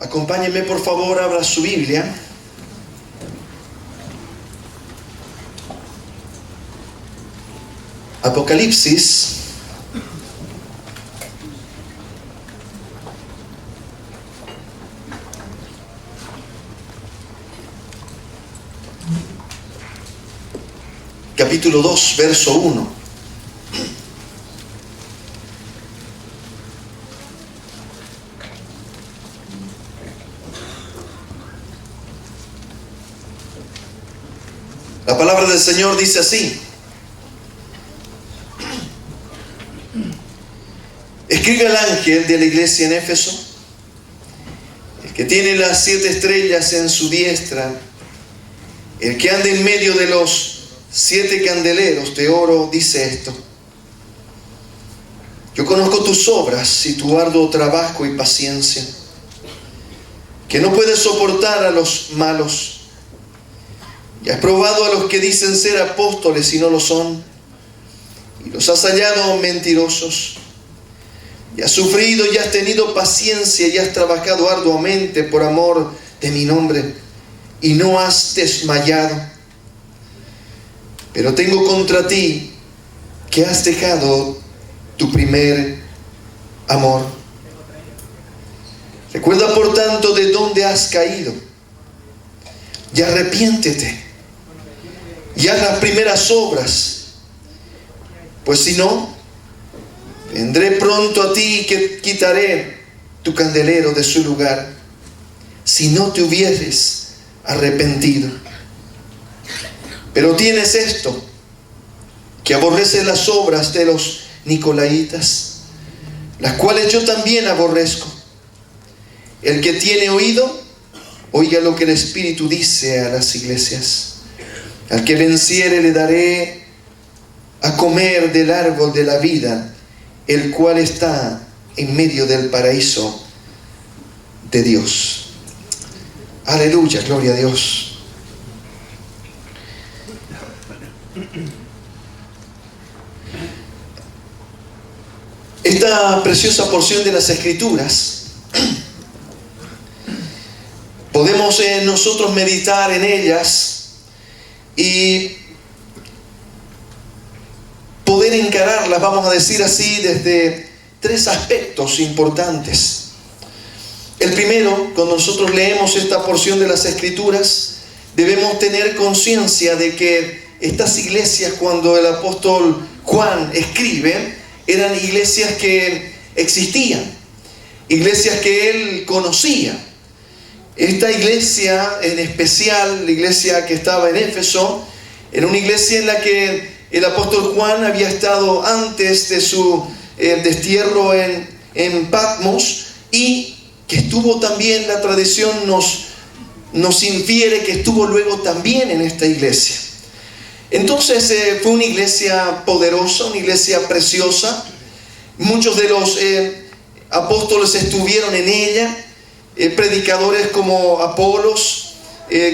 Acompáñenme por favor, abra su Biblia. Apocalipsis. Capítulo 2, verso 1. La palabra del Señor dice así: escribe al ángel de la iglesia en Éfeso, el que tiene las 7 estrellas en su diestra, el que anda en medio de los 7 candeleros de oro, dice esto: yo conozco tus obras y tu arduo trabajo y paciencia, que no puedes soportar a los malos. Y has probado a los que dicen ser apóstoles y no lo son, y los has hallado mentirosos. Y has sufrido y has tenido paciencia y has trabajado arduamente por amor de mi nombre, y no has desmayado. Pero tengo contra ti que has dejado tu primer amor. Recuerda por tanto de dónde has caído, y arrepiéntete, y haz las primeras obras, pues si no, vendré pronto a ti y que quitaré tu candelero de su lugar, si no te hubieres arrepentido. Pero tienes esto, que aborreces las obras de los nicolaítas, las cuales yo también aborrezco. El que tiene oído, oiga lo que el Espíritu dice a las iglesias. Al que venciere le daré a comer del árbol de la vida, el cual está en medio del paraíso de Dios. Aleluya, gloria a Dios. Esta preciosa porción de las Escrituras, podemos nosotros meditar en ellas y poder encararlas, vamos a decir así, desde 3 aspectos importantes. El primero, cuando nosotros leemos esta porción de las Escrituras, debemos tener conciencia de que estas iglesias, cuando el apóstol Juan escribe, eran iglesias que existían, iglesias que él conocía. Esta iglesia en especial, la iglesia que estaba en Éfeso, era una iglesia en la que el apóstol Juan había estado antes de su destierro en Patmos, y que estuvo también, la tradición nos infiere que estuvo luego también en esta iglesia. Entonces fue una iglesia poderosa, una iglesia preciosa. Muchos de los apóstoles estuvieron en ella. Predicadores como Apolos,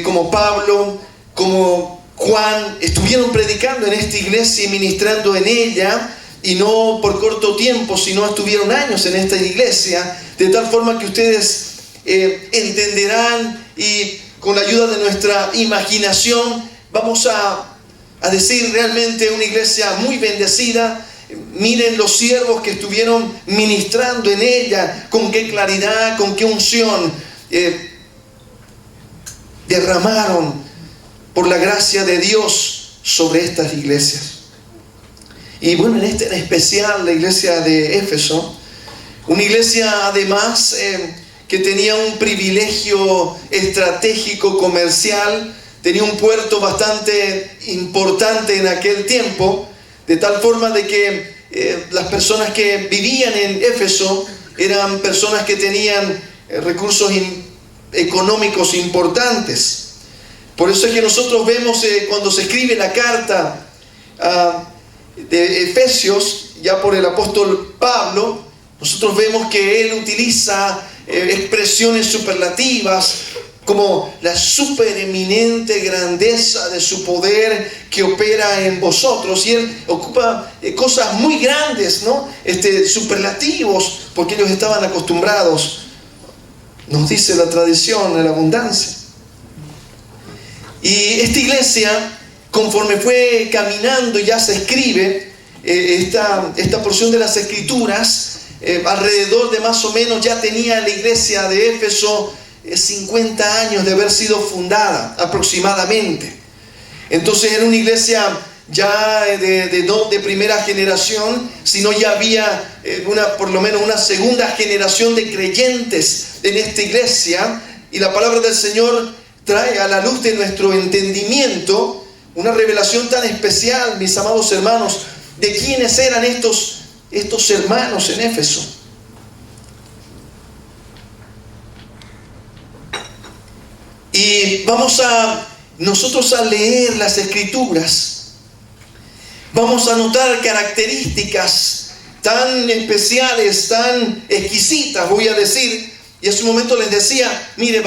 como Pablo, como Juan, estuvieron predicando en esta iglesia y ministrando en ella, y no por corto tiempo, sino estuvieron años en esta iglesia, de tal forma que ustedes entenderán, y con la ayuda de nuestra imaginación vamos a decir realmente una iglesia muy bendecida. Miren los siervos que estuvieron ministrando en ella, con qué claridad, con qué unción derramaron por la gracia de Dios sobre estas iglesias. Y bueno, en especial la iglesia de Éfeso, una iglesia además que tenía un privilegio estratégico comercial, tenía un puerto bastante importante en aquel tiempo, de tal forma de que las personas que vivían en Éfeso eran personas que tenían recursos económicos importantes. Por eso es que nosotros vemos cuando se escribe la carta de Efesios, ya por el apóstol Pablo, nosotros vemos que él utiliza expresiones superlativas, como la supereminente grandeza de su poder que opera en vosotros. Y él ocupa cosas muy grandes, ¿no? Superlativos, porque ellos estaban acostumbrados nos dice la tradición, en la abundancia. Y esta iglesia, conforme fue caminando, ya se escribe esta porción de las Escrituras, alrededor de más o menos ya tenía la iglesia de Éfeso 50 años de haber sido fundada aproximadamente. Entonces era una iglesia ya no de primera generación, sino ya había por lo menos una segunda generación de creyentes en esta iglesia. Y la palabra del Señor trae a la luz de nuestro entendimiento una revelación tan especial, mis amados hermanos, de quiénes eran estos hermanos en Éfeso. Y vamos nosotros a leer las Escrituras, vamos a notar características tan especiales, tan exquisitas, voy a decir. Y hace un momento les decía, mire,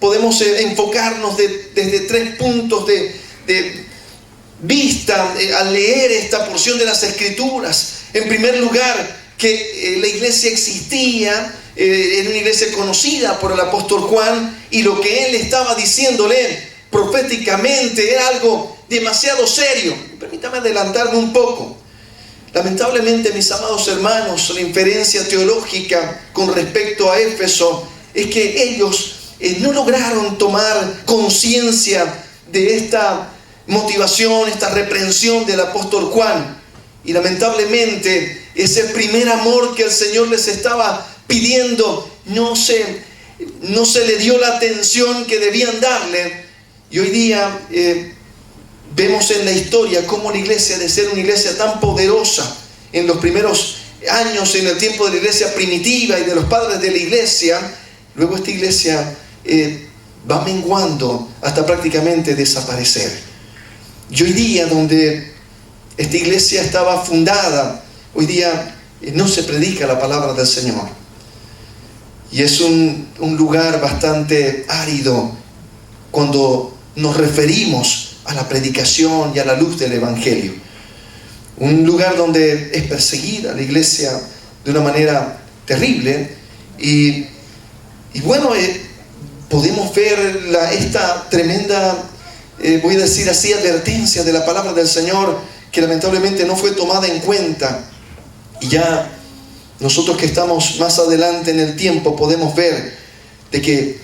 podemos enfocarnos desde 3 puntos de vista al leer esta porción de las Escrituras. En primer lugar, que la iglesia existía, era una iglesia conocida por el apóstol Juan, y lo que él estaba diciéndole proféticamente era algo demasiado serio. Permítame adelantarme un poco. Lamentablemente, mis amados hermanos, la inferencia teológica con respecto a Éfeso es que ellos no lograron tomar conciencia de esta motivación, esta reprensión del apóstol Juan. Y lamentablemente ese primer amor que el Señor les estaba pidiendo no se le dio la atención que debían darle. Y hoy día vemos en la historia cómo la iglesia, de ser una iglesia tan poderosa en los primeros años, en el tiempo de la iglesia primitiva y de los padres de la iglesia, luego esta iglesia va menguando hasta prácticamente desaparecer. Y hoy día, donde esta iglesia estaba fundada, hoy día no se predica la palabra del Señor. Y es un lugar bastante árido cuando nos referimos a la predicación y a la luz del Evangelio. Un lugar donde es perseguida la iglesia de una manera terrible. Y bueno, podemos ver esta tremenda, voy a decir así, advertencia de la palabra del Señor, que lamentablemente no fue tomada en cuenta. Y ya nosotros que estamos más adelante en el tiempo podemos ver de que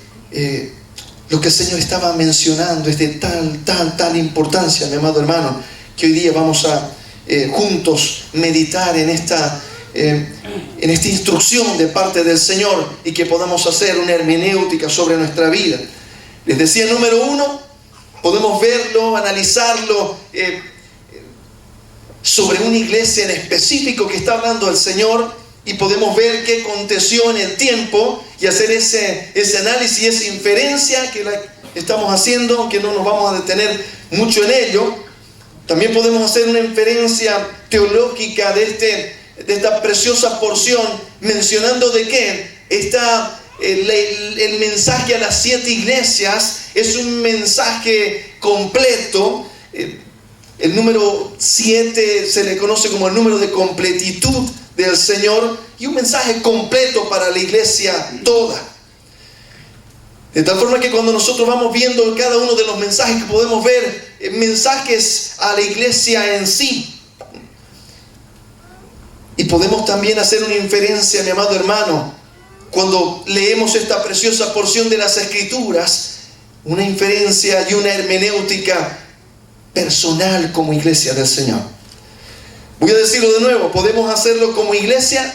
lo que el Señor estaba mencionando es de tal importancia, mi amado hermano, que hoy día vamos a juntos meditar en esta instrucción de parte del Señor, y que podamos hacer una hermenéutica sobre nuestra vida. Les decía, número 1, podemos verlo, analizarlo sobre una iglesia en específico que está hablando el Señor, y podemos ver qué aconteció en el tiempo y hacer ese análisis, esa inferencia que estamos haciendo, aunque no nos vamos a detener mucho en ello. También podemos hacer una inferencia teológica de esta preciosa porción, mencionando de que el mensaje a las 7 iglesias es un mensaje completo. El número 7 se le conoce como el número de completitud del Señor, y un mensaje completo para la iglesia toda. De tal forma que cuando nosotros vamos viendo cada uno de los mensajes, que podemos ver mensajes a la iglesia en sí. Y podemos también hacer una inferencia, mi amado hermano, cuando leemos esta preciosa porción de las Escrituras, una inferencia y una hermenéutica personal como iglesia del Señor. Voy a decirlo de nuevo, podemos hacerlo como iglesia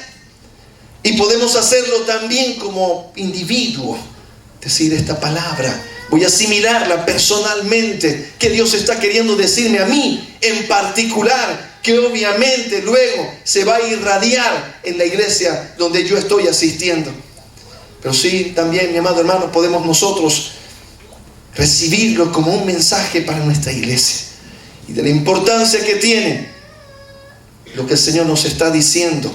y podemos hacerlo también como individuo. Decir esta palabra, voy a asimilarla personalmente, que Dios está queriendo decirme a mí en particular, que obviamente luego se va a irradiar en la iglesia donde yo estoy asistiendo. Pero sí, también, mi amado hermano, podemos nosotros recibirlo como un mensaje para nuestra iglesia, y de la importancia que tiene lo que el Señor nos está diciendo.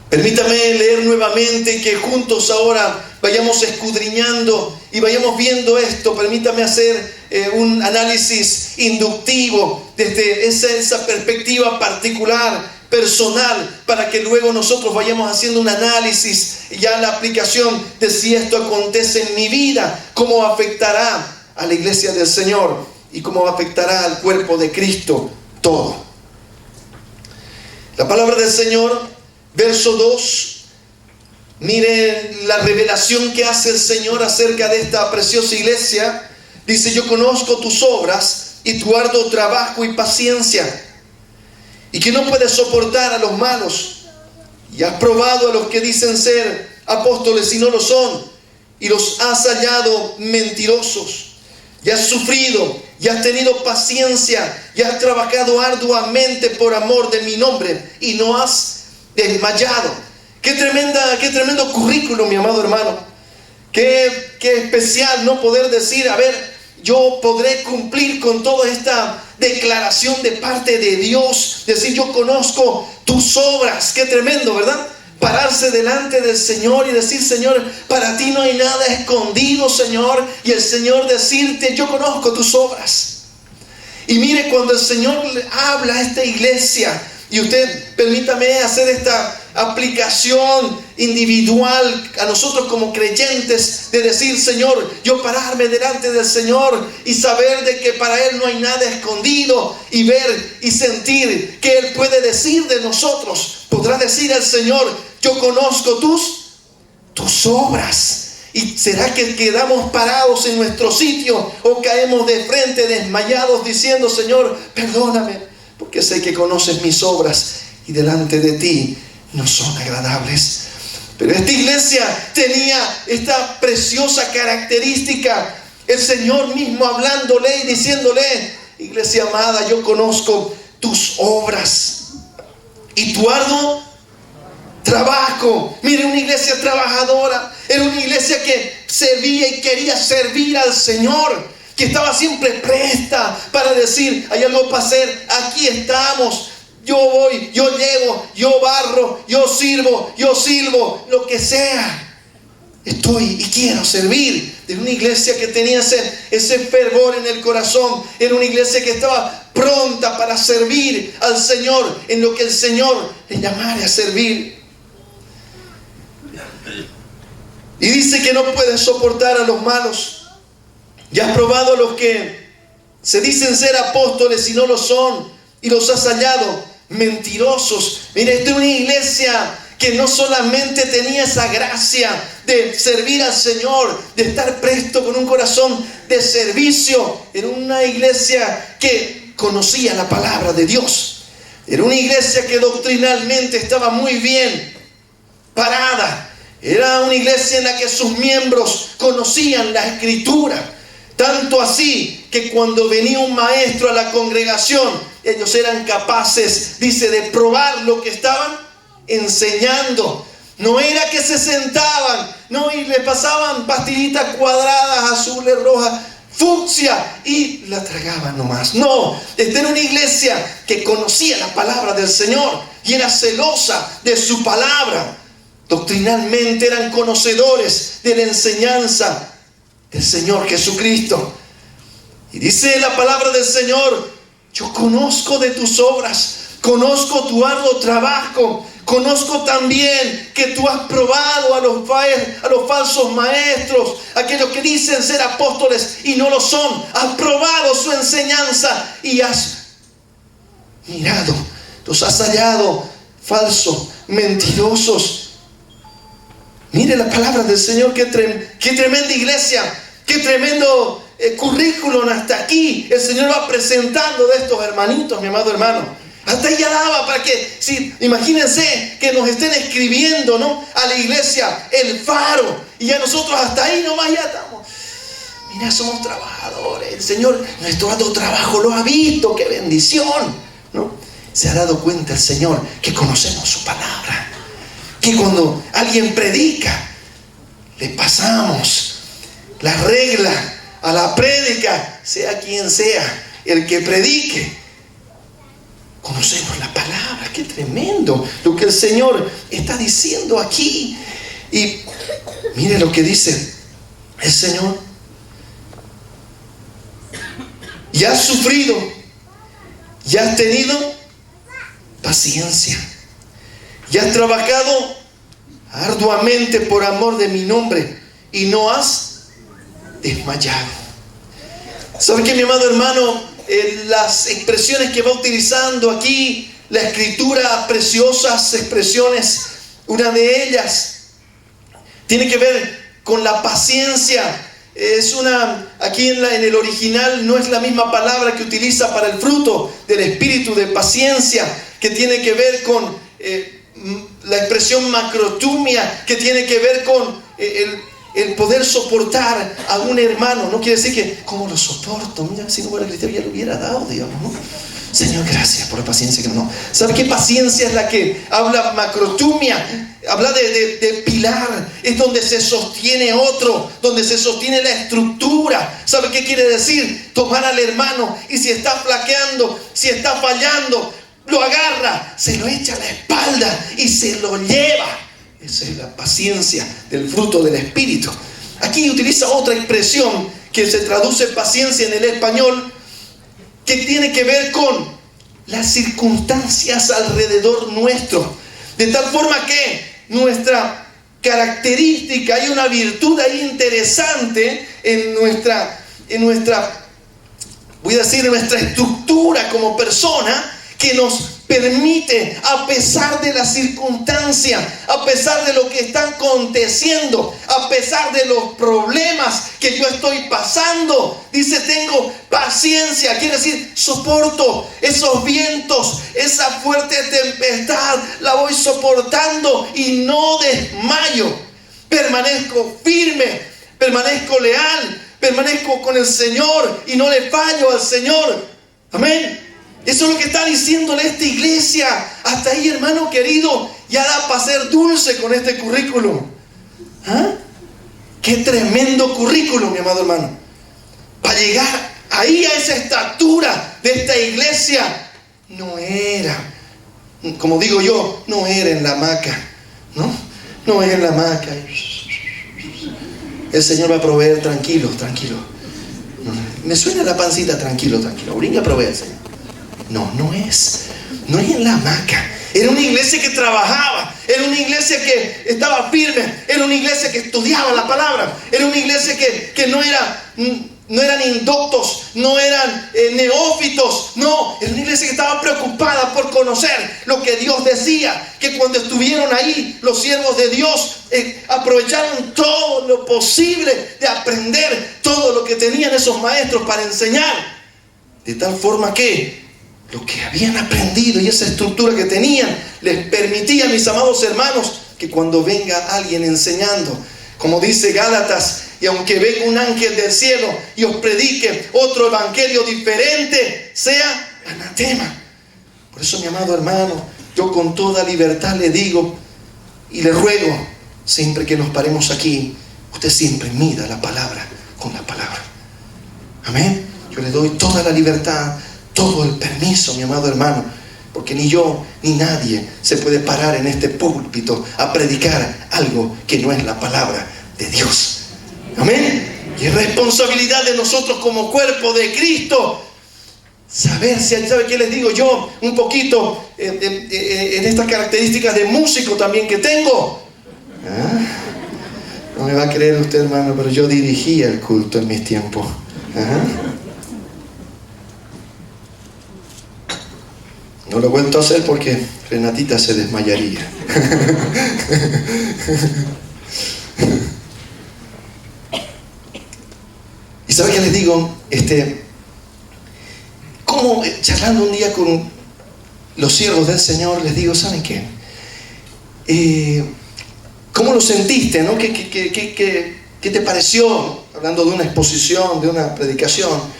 Permítame leer nuevamente y que juntos ahora vayamos escudriñando y vayamos viendo esto. Permítame hacer un análisis inductivo desde esa perspectiva particular personal, para que luego nosotros vayamos haciendo un análisis y ya la aplicación de si esto acontece en mi vida, cómo afectará a la iglesia del Señor y cómo afectará al cuerpo de Cristo, todo. La palabra del Señor, verso 2, mire la revelación que hace el Señor acerca de esta preciosa iglesia. Dice: yo conozco tus obras y tu arduo trabajo y paciencia, y que no puedes soportar a los malos, y has probado a los que dicen ser apóstoles y no lo son, y los has hallado mentirosos. Y has sufrido, y has tenido paciencia, y has trabajado arduamente por amor de mi nombre, y no has desmayado. Qué tremendo currículum, mi amado hermano. Qué especial no poder decir: a ver, yo podré cumplir con toda esta declaración de parte de Dios. Decir: yo conozco tus obras. Qué tremendo, ¿verdad? Pararse delante del Señor y decir: Señor, para ti no hay nada escondido, Señor. Y el Señor decirte: yo conozco tus obras. Y mire, cuando el Señor habla a esta iglesia, y usted permítame hacer esta aplicación individual a nosotros como creyentes, de decir: Señor, yo pararme delante del Señor y saber de que para Él no hay nada escondido, y ver y sentir que Él puede decir de nosotros. Podrá decir al Señor: yo conozco tus obras. ¿Y será que quedamos parados en nuestro sitio o caemos de frente desmayados diciendo: Señor, perdóname, porque sé que conoces mis obras y delante de ti no son agradables? Pero esta iglesia tenía esta preciosa característica. El Señor mismo hablándole y diciéndole: iglesia amada, yo conozco tus obras y tu arduo trabajo. Mire, una iglesia trabajadora. Era una iglesia que servía y quería servir al Señor, que estaba siempre presta para decir: hay algo para hacer, aquí estamos. Yo voy, yo llego, yo barro, yo sirvo, yo silbo, lo que sea. Estoy y quiero servir. Era una iglesia que tenía ese fervor en el corazón. Era una iglesia que estaba pronta para servir al Señor en lo que el Señor le llamara a servir. Y dice que no puedes soportar a los malos. Ya has probado a los que se dicen ser apóstoles y no lo son, y los has hallado mentirosos. Mira, esta es una iglesia que no solamente tenía esa gracia de servir al Señor, de estar presto con un corazón de servicio. Era una iglesia que conocía la palabra de Dios. Era una iglesia que doctrinalmente estaba muy bien parada. Era una iglesia en la que sus miembros conocían la Escritura. Tanto así que cuando venía un maestro a la congregación, ellos eran capaces, dice, de probar lo que estaban enseñando. No era que se sentaban, no, y le pasaban pastillitas cuadradas, azules, rojas, fucsia, y la tragaban nomás. No, esta era una iglesia que conocía la palabra del Señor y era celosa de su palabra. Doctrinalmente eran conocedores de la enseñanza del Señor Jesucristo. Y dice la palabra del Señor: yo conozco de tus obras, conozco tu arduo trabajo, conozco también que tú has probado a los falsos maestros, aquellos que dicen ser apóstoles y no lo son. Has probado su enseñanza y has mirado, los has hallado falsos, mentirosos. Mire la palabra del Señor, qué tremenda iglesia, qué tremendo currículum hasta aquí. El Señor va presentando de estos hermanitos, mi amado hermano. Hasta ahí ya daba para que, imagínense que nos estén escribiendo, ¿no?, a la iglesia El Faro, y ya nosotros hasta ahí nomás ya estamos. Mira, somos trabajadores. El Señor, nuestro arduo trabajo lo ha visto. ¡Qué bendición!, ¿no? Se ha dado cuenta el Señor que conocemos su palabra. Que cuando alguien predica, le pasamos la regla a la prédica, sea quien sea el que predique. Conocemos la palabra. ¡Qué tremendo lo que el Señor está diciendo aquí! Y mire lo que dice el Señor: y has sufrido, y has tenido paciencia. Y has trabajado arduamente por amor de mi nombre y no has desmayado. ¿Sabe qué, mi amado hermano? Las expresiones que va utilizando aquí la Escritura, preciosas expresiones, una de ellas tiene que ver con la paciencia. Aquí en el original no es la misma palabra que utiliza para el fruto del espíritu de paciencia, que tiene que ver con la expresión macrotumia, que tiene que ver con el poder soportar a un hermano. No quiere decir que, ¿cómo lo soporto? Mira, si no fuera cristiano ya lo hubiera dado, digamos, ¿no? Señor, gracias por la paciencia que no. ¿Sabe qué paciencia es la que habla macrotumia? Habla de pilar, es donde se sostiene otro, donde se sostiene la estructura. ¿Sabe qué quiere decir? Tomar al hermano y si está flaqueando, si está fallando, lo agarra, se lo echa a la espalda y se lo lleva. Esa es la paciencia del fruto del Espíritu. Aquí utiliza otra expresión que se traduce paciencia en el español, que tiene que ver con las circunstancias alrededor nuestro. De tal forma que nuestra característica, hay una virtud ahí interesante en nuestra, voy a decir, en nuestra estructura como persona, que nos permite, a pesar de las circunstancias, a pesar de lo que está aconteciendo, a pesar de los problemas que yo estoy pasando, dice, tengo paciencia, quiere decir, soporto esos vientos, esa fuerte tempestad, la voy soportando y no desmayo. Permanezco firme, permanezco leal, permanezco con el Señor y no le fallo al Señor. Amén. Eso es lo que está diciéndole esta iglesia. Hasta ahí, hermano querido, ya da para ser dulce con este currículum. ¿Ah? Qué tremendo currículum, mi amado hermano. Para llegar ahí a esa estatura de esta iglesia, no era, como digo yo, no era en la hamaca, ¿no? No es en la hamaca. El Señor va a proveer, tranquilo, tranquilo. Me suena la pancita, tranquilo, tranquilo. Brinca, provee el Señor. No es en la hamaca. Era una iglesia que trabajaba, era una iglesia que estaba firme, era una iglesia que estudiaba la palabra, era una iglesia que no eran indoctos, no eran neófitos, no, era una iglesia que estaba preocupada por conocer lo que Dios decía, que cuando estuvieron ahí los siervos de Dios aprovecharon todo lo posible de aprender todo lo que tenían esos maestros para enseñar, de tal forma que lo que habían aprendido y esa estructura que tenían les permitía, mis amados hermanos, que cuando venga alguien enseñando, como dice Gálatas, y aunque venga un ángel del cielo y os predique otro evangelio diferente, sea anatema. Por eso, mi amado hermano, yo con toda libertad le digo y le ruego, siempre que nos paremos aquí, usted siempre mida la palabra con la palabra. Amén. Yo le doy toda la libertad, todo el permiso, mi amado hermano, porque ni yo ni nadie se puede parar en este púlpito a predicar algo que no es la palabra de Dios. Amén. Y es responsabilidad de nosotros como cuerpo de Cristo saber, ¿sabe qué les digo yo? Un poquito en estas características de músico también que tengo. No me va a creer usted, hermano, pero yo dirigía el culto en mis tiempos. No lo he vuelto a hacer porque Renatita se desmayaría. ¿Y sabe qué les digo? Como charlando un día con los siervos del Señor, les digo, ¿saben qué? ¿Cómo lo sentiste, no? ¿Qué te pareció? Hablando de una exposición, de una predicación.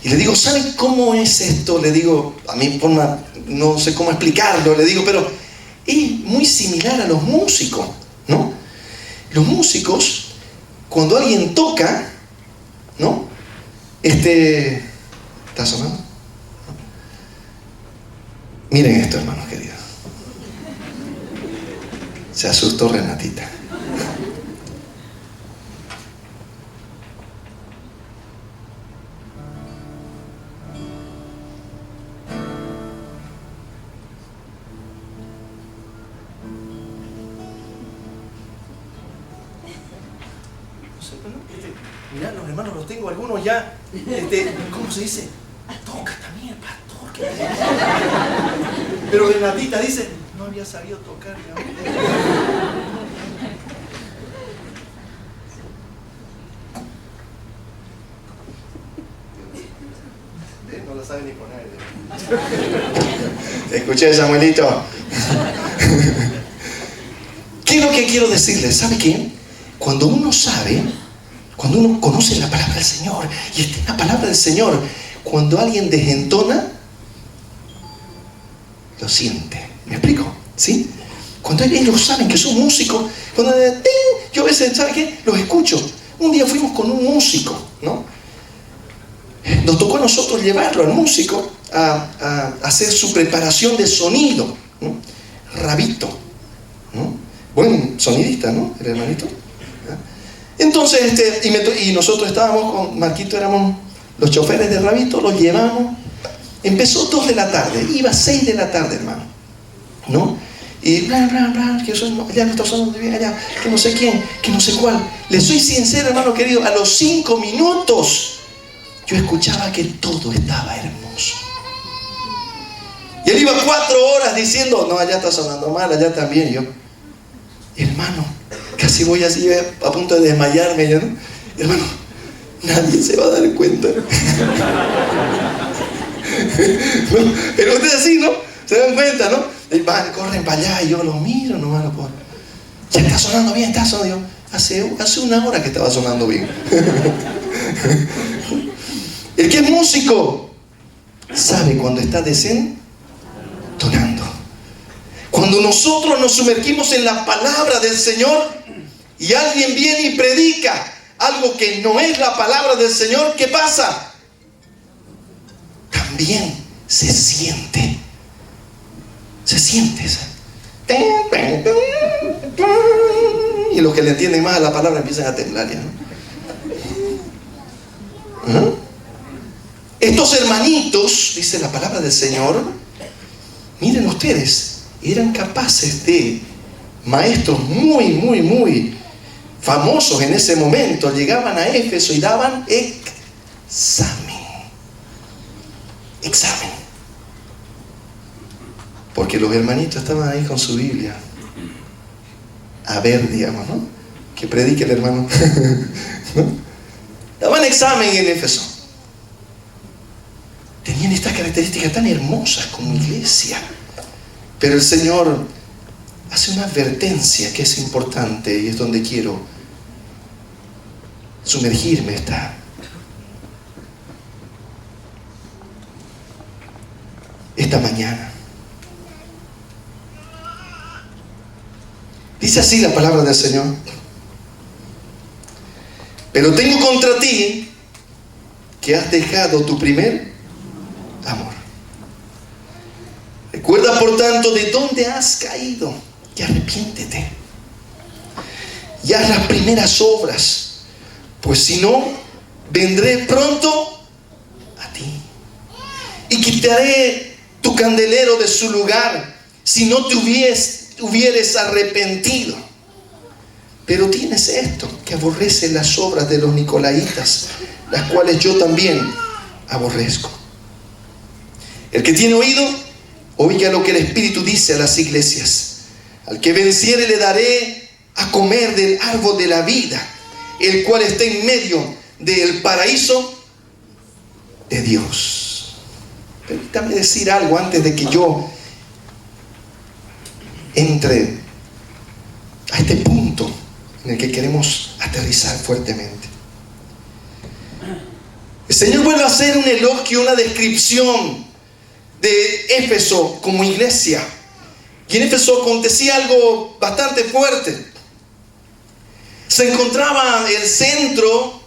Y le digo, ¿saben cómo es esto? Le digo, a mi forma, no sé cómo explicarlo, le digo, pero es muy similar a los músicos, ¿no? Los músicos, cuando alguien toca, ¿no? ¿Está sonando? Miren esto, hermanos queridos. Se asustó Renatita. Mirá, los hermanos los tengo, algunos ya, ¿cómo se dice? Toca también, pastor. Pero Renatita dice, no había sabido tocar ya. No lo sabe ni poner. Escuché, Samuelito. ¿Qué es lo que quiero decirles? ¿Sabe qué? Cuando uno sabe, cuando uno conoce la palabra del Señor y está en la palabra del Señor, cuando alguien desentona, lo siente. ¿Me explico? ¿Sí? Cuando ellos saben que son músicos, cuando yo a veces, ¿sabe qué? Los escucho. Un día fuimos con un músico, ¿no? Nos tocó a nosotros llevarlo al músico a hacer su preparación de sonido, ¿no? Rabito, ¿no? Buen sonidista, ¿no? El hermanito. Entonces, y nosotros estábamos con Marquito, éramos los choferes de Rabito, los llevamos. Empezó 2 de la tarde, iba 6 de la tarde, hermano, ¿no? Y bla, bla, bla, que eso ya no está sonando bien allá, que no sé quién, que no sé cuál. Le soy sincero, hermano querido, a los 5 minutos yo escuchaba que todo estaba hermoso. Y él iba 4 horas diciendo, no, allá está sonando mal, allá también. Yo, hermano, casi voy así a punto de desmayarme, ¿no? Hermano, nadie se va a dar cuenta. ¿No? Pero ustedes así, ¿no? Se dan cuenta, ¿no? Y van, corren para allá y yo los miro, nomás lo puedo. Ya está sonando bien, está sonando bien. Hace 1 hora que estaba sonando bien. El que es músico sabe cuando está desentonando. Cuando nosotros nos sumergimos en la palabra del Señor y alguien viene y predica algo que no es la palabra del Señor, ¿qué pasa? También se siente. Se siente. Y los que le entienden más a la palabra empiezan a temblar ya, ¿no? ¿Ah? Estos hermanitos, dice la palabra del Señor, miren ustedes, eran capaces de maestros muy, muy, muy famosos en ese momento. Llegaban a Éfeso y daban examen. Porque los hermanitos estaban ahí con su Biblia. A ver, digamos, ¿no? Que predique el hermano. ¿No? Daban examen en Éfeso. Tenían estas características tan hermosas como iglesia. Pero el Señor hace una advertencia que es importante y es donde quiero sumergirme esta mañana. Dice así la palabra del Señor: pero tengo contra ti que has dejado tu primer amor. Recuerda por tanto de dónde has caído y arrepiéntete y haz las primeras obras, pues si no, vendré pronto a ti y quitaré tu candelero de su lugar si no te hubieres arrepentido. Pero tienes esto, que aborrece las obras de los nicolaitas, las cuales yo también aborrezco. El que tiene oído, oiga lo que el Espíritu dice a las iglesias. Al que venciere le daré a comer del árbol de la vida, el cual está en medio del paraíso de Dios. Permítame decir algo antes de que yo entre a este punto en el que queremos aterrizar fuertemente. El Señor vuelve a hacer un elogio, una descripción de Éfeso como iglesia. Y en Éfeso acontecía algo bastante fuerte. Se encontraba el centro,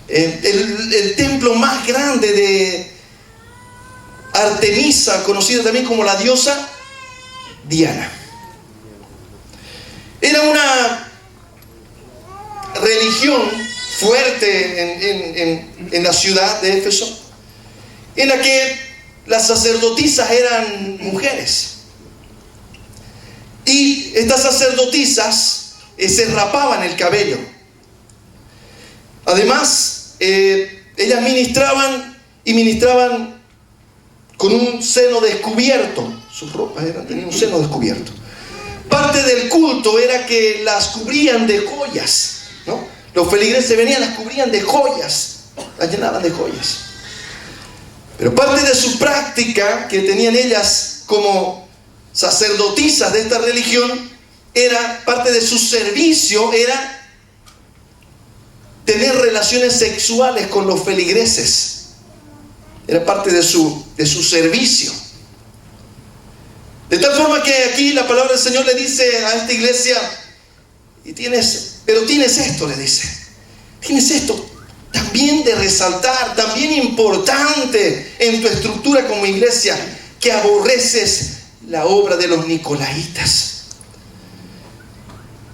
el templo más grande de Artemisa, conocida también como la diosa Diana. Era una religión fuerte en la ciudad de Éfeso, en la que las sacerdotisas eran mujeres. Y estas sacerdotisas se rapaban el cabello. Además, ellas ministraban con un seno descubierto. Sus ropas tenían un seno descubierto. Parte del culto era que las cubrían de joyas, ¿no? Los feligreses venían, las cubrían de joyas, las llenaban de joyas. Pero parte de su práctica que tenían ellas como sacerdotisas de esta religión, parte de su servicio era tener relaciones sexuales con los feligreses. Era parte de su servicio. De tal forma que aquí la palabra del Señor le dice a esta iglesia, pero tienes esto, le dice. Tienes esto también de resaltar, también importante en tu estructura como iglesia, que aborreces la obra de los nicolaitas.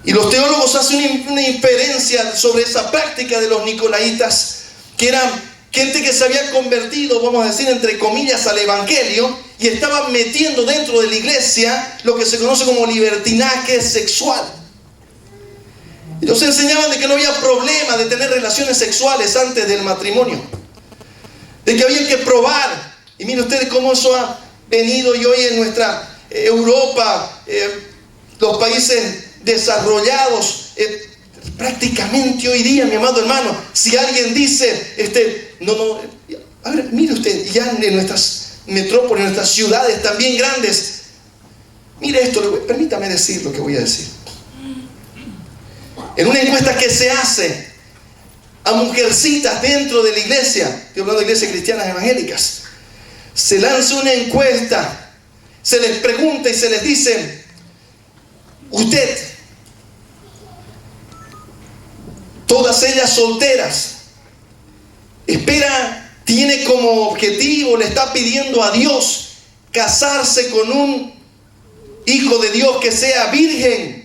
Y los teólogos hacen una inferencia sobre esa práctica de los nicolaitas, que eran gente que se había convertido, vamos a decir, entre comillas, al evangelio, y estaba metiendo dentro de la iglesia lo que se conoce como libertinaje sexual. Ellos enseñaban de que no había problema de tener relaciones sexuales antes del matrimonio, de que había que probar. Y miren ustedes cómo eso ha venido, y hoy en nuestra Europa, los países desarrollados, prácticamente hoy día, mi amado hermano, si alguien dice, a ver, mire usted, ya en nuestras metrópolis, en nuestras ciudades también grandes, mire esto, permítame decir lo que voy a decir. En una encuesta que se hace a mujercitas dentro de la iglesia, estoy hablando de iglesias cristianas evangélicas, se lanza una encuesta, se les pregunta y se les dice, usted, todas ellas solteras, tiene como objetivo, le está pidiendo a Dios casarse con un hijo de Dios que sea virgen.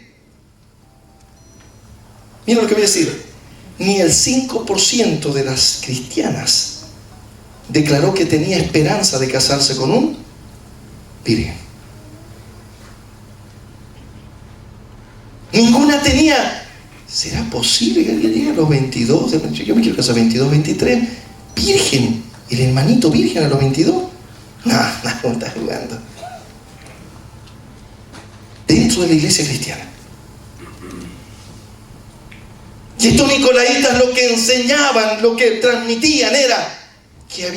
Mira lo que voy a decir. Ni el 5% de las cristianas declaró que tenía esperanza de casarse con un virgen. Ninguna tenía. ¿Será posible que alguien llegue a los 22? Yo me quiero casar a 22, 23. Virgen. ¿El hermanito virgen a los 22? No está jugando. Dentro de la iglesia cristiana. Y estos nicolaitas lo que enseñaban, lo que transmitían era que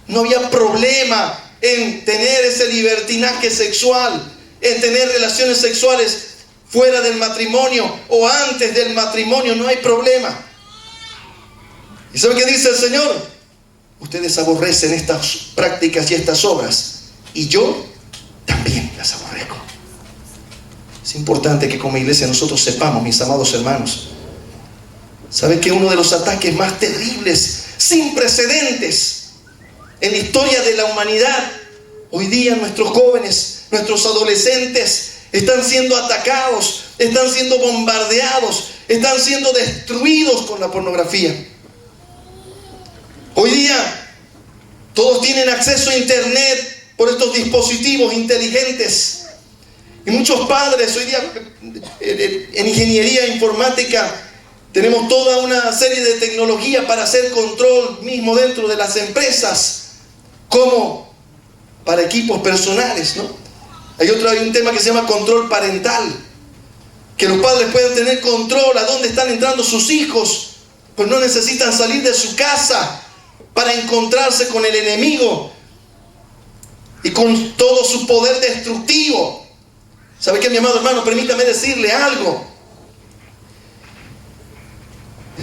no había problema en tener ese libertinaje sexual, en tener relaciones sexuales fuera del matrimonio o antes del matrimonio, no hay problema. ¿Y sabe qué dice el Señor? Ustedes aborrecen estas prácticas y estas obras, y yo también las aborrezco. Es importante que como iglesia nosotros sepamos, mis amados hermanos, ¿sabe que uno de los ataques más terribles, sin precedentes en la historia de la humanidad, hoy día nuestros jóvenes, nuestros adolescentes están siendo atacados, están siendo bombardeados, están siendo destruidos con la pornografía? Hoy día todos tienen acceso a internet por estos dispositivos inteligentes, y muchos padres hoy día en ingeniería informática tenemos toda una serie de tecnología para hacer control mismo dentro de las empresas, como para equipos personales, ¿no? Hay un tema que se llama control parental, que los padres pueden tener control a dónde están entrando sus hijos, pues no necesitan salir de su casa para encontrarse con el enemigo y con todo su poder destructivo. ¿Sabe qué, mi amado hermano? Permítame decirle algo.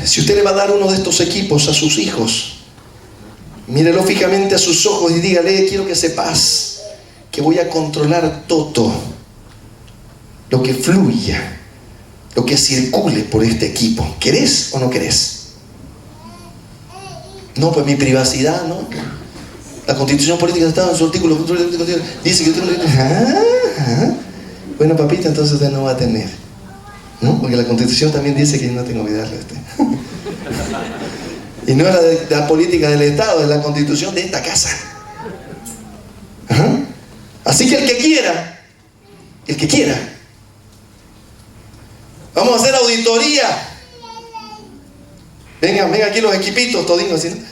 Si usted le va a dar uno de estos equipos a sus hijos, mírelo fijamente a sus ojos y dígale: quiero que sepas que voy a controlar todo lo que fluya, lo que circule por este equipo. ¿Querés o no querés? No, pues mi privacidad, ¿no? La Constitución Política de Estado en su artículo dice que usted no... Bueno, papita, entonces usted no va a tener, ¿no? Porque la Constitución también dice que yo no tengo que darle a usted. Y no es la de la política del Estado, es la Constitución de esta casa. Ajá. Así que el que quiera, vamos a hacer auditoría Vengan aquí los equipitos, todinos así, ¿no?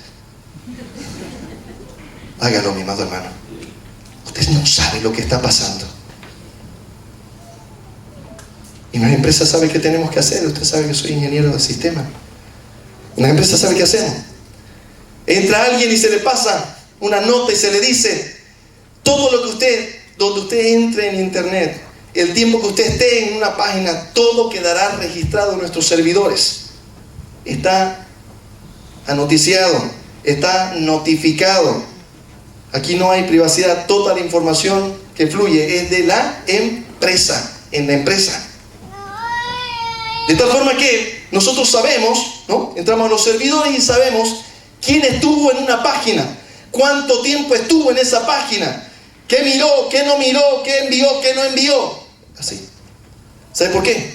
Hágalo, mi amado hermano. Usted no sabe lo que está pasando. Y nuestra empresa sabe qué tenemos que hacer. Usted sabe que soy ingeniero de sistema. Una empresa sabe qué hacemos. Entra alguien y se le pasa una nota y se le dice: todo lo que donde usted entre en internet, el tiempo que usted esté en una página, todo quedará registrado en nuestros servidores. Está anoticiado, está notificado. Aquí no hay privacidad, toda la información que fluye es de la empresa, en la empresa. De tal forma que nosotros sabemos, ¿no? Entramos a los servidores y sabemos quién estuvo en una página, cuánto tiempo estuvo en esa página, qué miró, qué no miró, qué envió, qué no envió. Así. ¿Sabe por qué?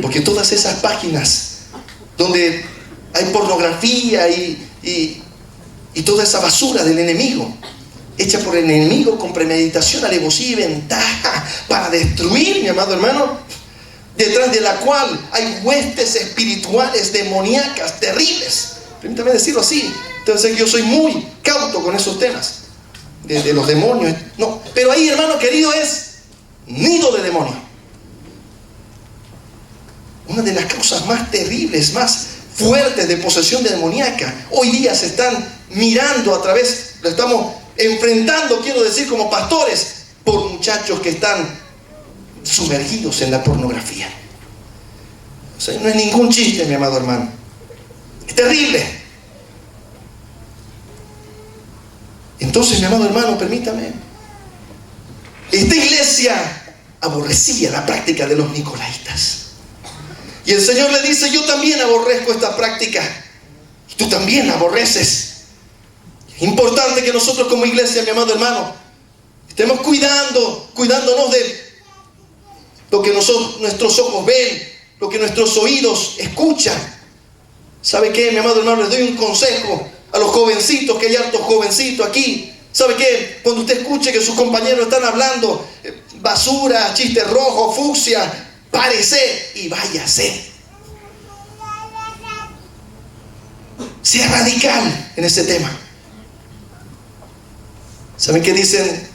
Porque todas esas páginas donde hay pornografía y toda esa basura del enemigo, hecha por el enemigo con premeditación, alevosía y ventaja para destruir, mi amado hermano, detrás de la cual hay huestes espirituales demoníacas terribles. Permítame decirlo así. Entonces yo soy muy cauto con esos temas de los demonios. No, pero ahí, hermano querido, es nido de demonio. Una de las causas más terribles, más fuertes de posesión demoníaca. Hoy día se están mirando a través, lo estamos enfrentando, quiero decir, como pastores, por muchachos que están sumergidos en la pornografía. O sea, no es ningún chiste, mi amado hermano. Es terrible. Entonces, mi amado hermano, permítame. Esta iglesia aborrecía la práctica de los nicolaitas. Y el Señor le dice: yo también aborrezco esta práctica. Y tú también aborreces. Es importante que nosotros como iglesia, mi amado hermano, estemos cuidándonos de lo que nuestros ojos ven, lo que nuestros oídos escuchan. ¿Sabe qué, mi amado hermano? Les doy un consejo a los jovencitos, que hay hartos jovencitos aquí. ¿Sabe qué? Cuando usted escuche que sus compañeros están hablando basura, chistes rojos, fucsia, párese y váyase. Sea radical en ese tema. ¿Saben qué dicen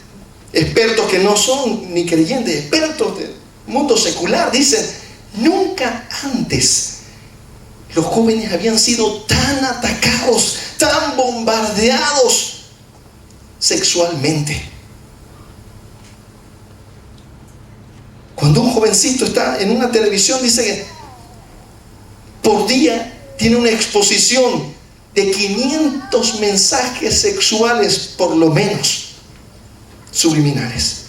expertos que no son ni creyentes, expertos del mundo secular? Dicen: nunca antes los jóvenes habían sido tan atacados, tan bombardeados sexualmente. Cuando un jovencito está en una televisión, dice que por día tiene una exposición de 500 mensajes sexuales, por lo menos, subliminales.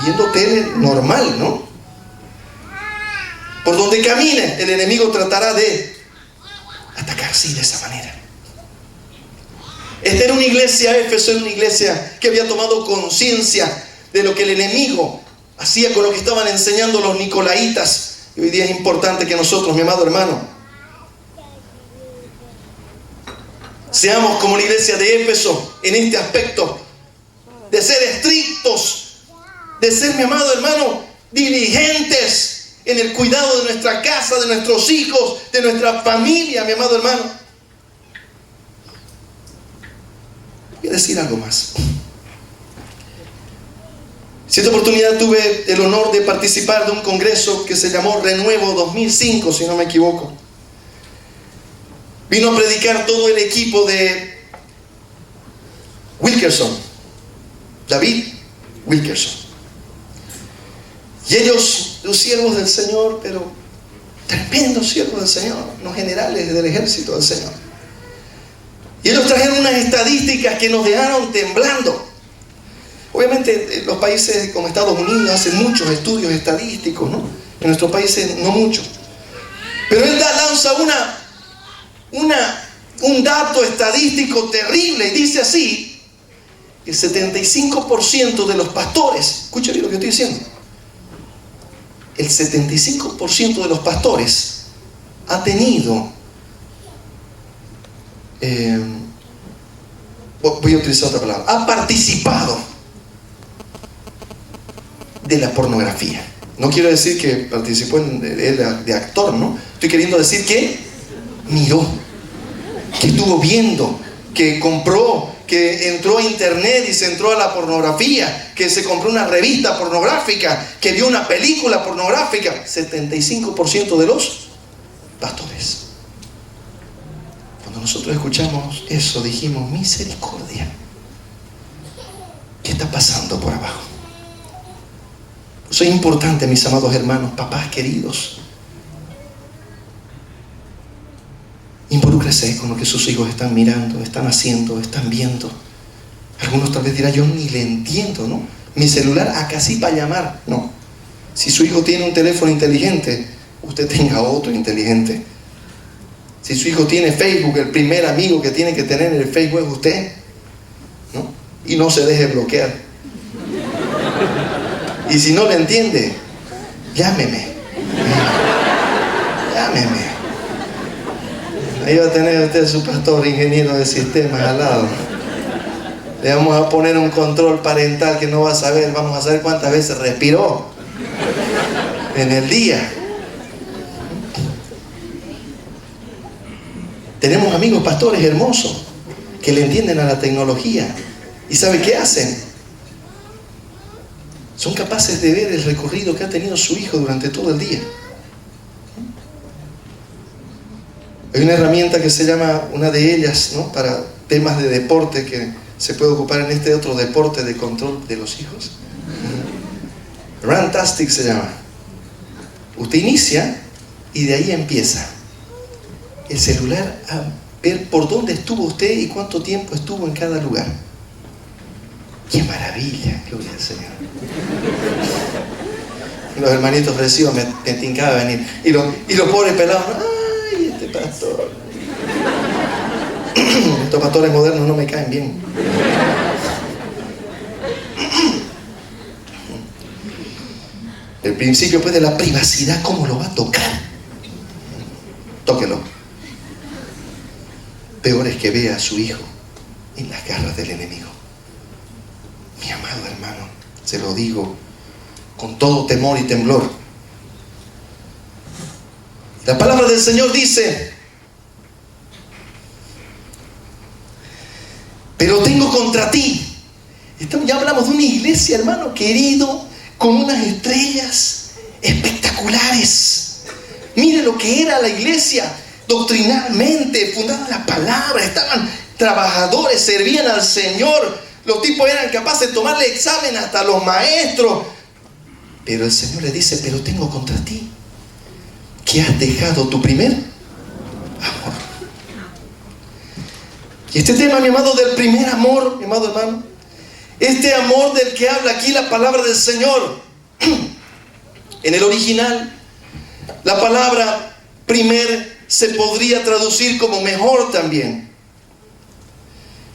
Viendo tele normal, ¿no? Por donde camine, el enemigo tratará de atacar, sí, de esa manera. Esta era una iglesia, Éfeso era una iglesia que había tomado conciencia de lo que el enemigo hacía con lo que estaban enseñando los nicolaitas. Y hoy día es importante que nosotros, mi amado hermano, seamos como la iglesia de Éfeso en este aspecto, de ser estrictos, de ser, mi amado hermano, diligentes en el cuidado de nuestra casa, de nuestros hijos, de nuestra familia, mi amado hermano. Voy a decir algo más. Cierta oportunidad tuve el honor de participar de un congreso que se llamó Renuevo 2005, si no me equivoco. Vino a predicar todo el equipo de Wilkerson, David Wilkerson. Y ellos, los siervos del Señor, pero tremendos siervos del Señor, los generales del ejército del Señor. Y ellos trajeron unas estadísticas que nos dejaron temblando. Obviamente los países como Estados Unidos hacen muchos estudios estadísticos, ¿no? En nuestros países no mucho. Pero él lanza un dato estadístico terrible y dice así: el 75% de los pastores, escucha bien lo que estoy diciendo, el 75% de los pastores ha tenido, voy a utilizar otra palabra, ha participado de la pornografía. No quiero decir que participó de actor, ¿no? Estoy queriendo decir que miró, que estuvo viendo, que compró, que entró a internet y se entró a la pornografía, que se compró una revista pornográfica, que vio una película pornográfica. 75% de los pastores. Cuando nosotros escuchamos eso, dijimos, misericordia. ¿Qué está pasando por abajo? Eso es importante, mis amados hermanos, papás queridos. Involúcrese con lo que sus hijos están mirando, están haciendo, están viendo. Algunos tal vez dirán, yo ni le entiendo, ¿no? Mi celular acá sí para llamar. No. Si su hijo tiene un teléfono inteligente, usted tenga otro inteligente. Si su hijo tiene Facebook, el primer amigo que tiene que tener en el Facebook es usted, ¿no? Y no se deje bloquear. Y si no le entiende, llámeme. Llámeme. Ahí va a tener usted su pastor ingeniero de sistemas al lado. Le vamos a poner un control parental que no va a saber. Vamos a saber cuántas veces respiró en el día. Tenemos amigos pastores hermosos que le entienden a la tecnología. ¿Y sabe qué hacen? Son capaces de ver el recorrido que ha tenido su hijo durante todo el día. Hay una herramienta que se llama, una de ellas, ¿no?, para temas de deporte, que se puede ocupar en este otro deporte de control de los hijos. Runtastic se llama. Usted inicia y de ahí empieza el celular a ver por dónde estuvo usted y cuánto tiempo estuvo en cada lugar. ¡Qué maravilla! Gloria al Señor. Los hermanitos recibos me tincaba venir. Y los pobres pelados, ¡ay, este pastor! Estos pastores modernos no me caen bien. El principio pues de la privacidad, ¿cómo lo va a tocar? Tóquelo. Peor es que vea a su hijo en las garras del enemigo. Mi amado hermano, se lo digo con todo temor y temblor. La palabra del Señor dice: pero tengo contra ti. Ya hablamos de una iglesia, hermano querido, con unas estrellas espectaculares. Mire lo que era la iglesia doctrinalmente, fundada en la palabra. Estaban trabajadores, servían al Señor. Los tipos eran capaces de tomarle examen hasta a los maestros. Pero el Señor le dice: pero tengo contra ti que has dejado tu primer amor. Y este tema, mi amado, del primer amor, mi amado hermano, este amor del que habla aquí la palabra del Señor, en el original, la palabra primer se podría traducir como mejor también.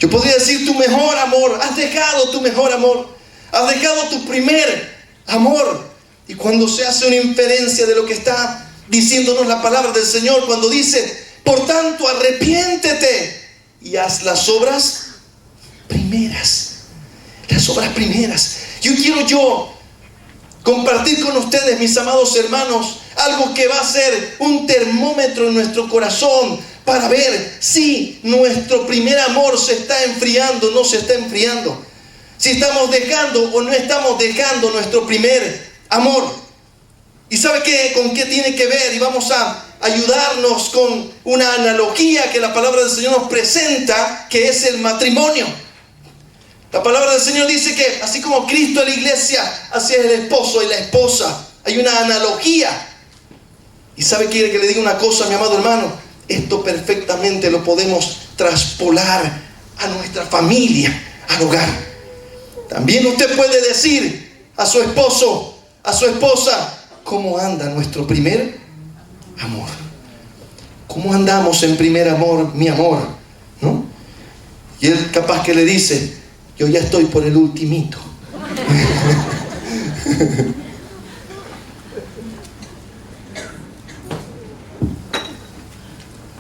Yo podría decir tu mejor amor. Has dejado tu mejor amor. Has dejado tu primer amor. Y cuando se hace una inferencia de lo que está diciéndonos la palabra del Señor, cuando dice: por tanto, arrepiéntete y haz las obras primeras. Las obras primeras. Yo quiero compartir con ustedes, mis amados hermanos, algo que va a ser un termómetro en nuestro corazón para ver si nuestro primer amor se está enfriando o no se está enfriando. Si estamos dejando o no estamos dejando nuestro primer amor. ¿Y sabe con qué tiene que ver? Y vamos a ayudarnos con una analogía que la palabra del Señor nos presenta, que es el matrimonio. La palabra del Señor dice que así como Cristo es la iglesia, así es el esposo y la esposa. Hay una analogía. ¿Y sabe que quiere que le diga una cosa, mi amado hermano? Esto perfectamente lo podemos traspolar a nuestra familia, al hogar. También usted puede decir a su esposo, a su esposa: ¿cómo anda nuestro primer amor? ¿Cómo andamos en primer amor, mi amor? ¿No? Y él capaz que le dice: yo ya estoy por el ultimito.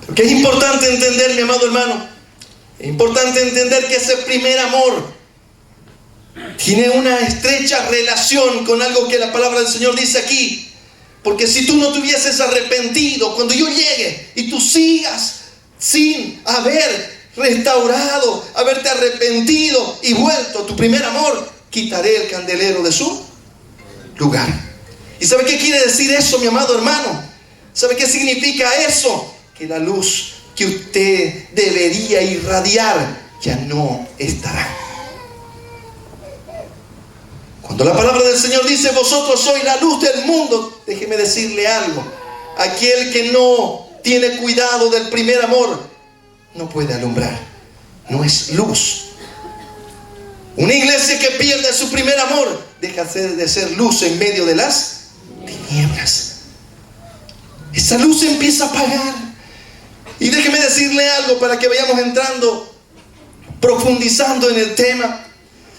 Porque es importante entender, mi amado hermano, es importante entender que ese primer amor Tiene una estrecha relación con algo que la palabra del Señor dice aquí. Porque si tú no te hubieses arrepentido, cuando yo llegue y tú sigas sin haber restaurado, haberte arrepentido y vuelto a tu primer amor, quitaré el candelero de su lugar. ¿Y sabe qué quiere decir eso, mi amado hermano? ¿Sabe qué significa eso? Que la luz que usted debería irradiar ya no estará. Cuando la palabra del Señor dice, vosotros sois la luz del mundo, déjeme decirle algo. Aquel que no tiene cuidado del primer amor no puede alumbrar. No es luz. Una iglesia que pierde su primer amor deja de ser luz en medio de las tinieblas. Esa luz empieza a apagar. Y déjeme decirle algo para que vayamos entrando, profundizando en el tema.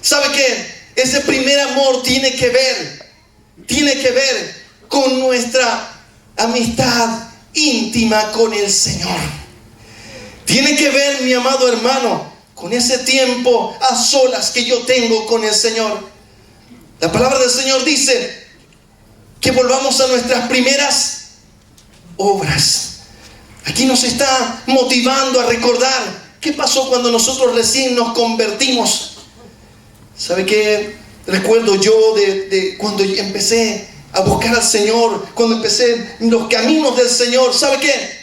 ¿Sabe qué? Ese primer amor tiene que ver con nuestra amistad íntima con el Señor. Tiene que ver, mi amado hermano, con ese tiempo a solas que yo tengo con el Señor. La palabra del Señor dice que volvamos a nuestras primeras obras. Aquí nos está motivando a recordar qué pasó cuando nosotros recién nos convertimos. ¿Sabe qué? Recuerdo yo de cuando empecé a buscar al Señor, cuando empecé en los caminos del Señor. ¿Sabe qué?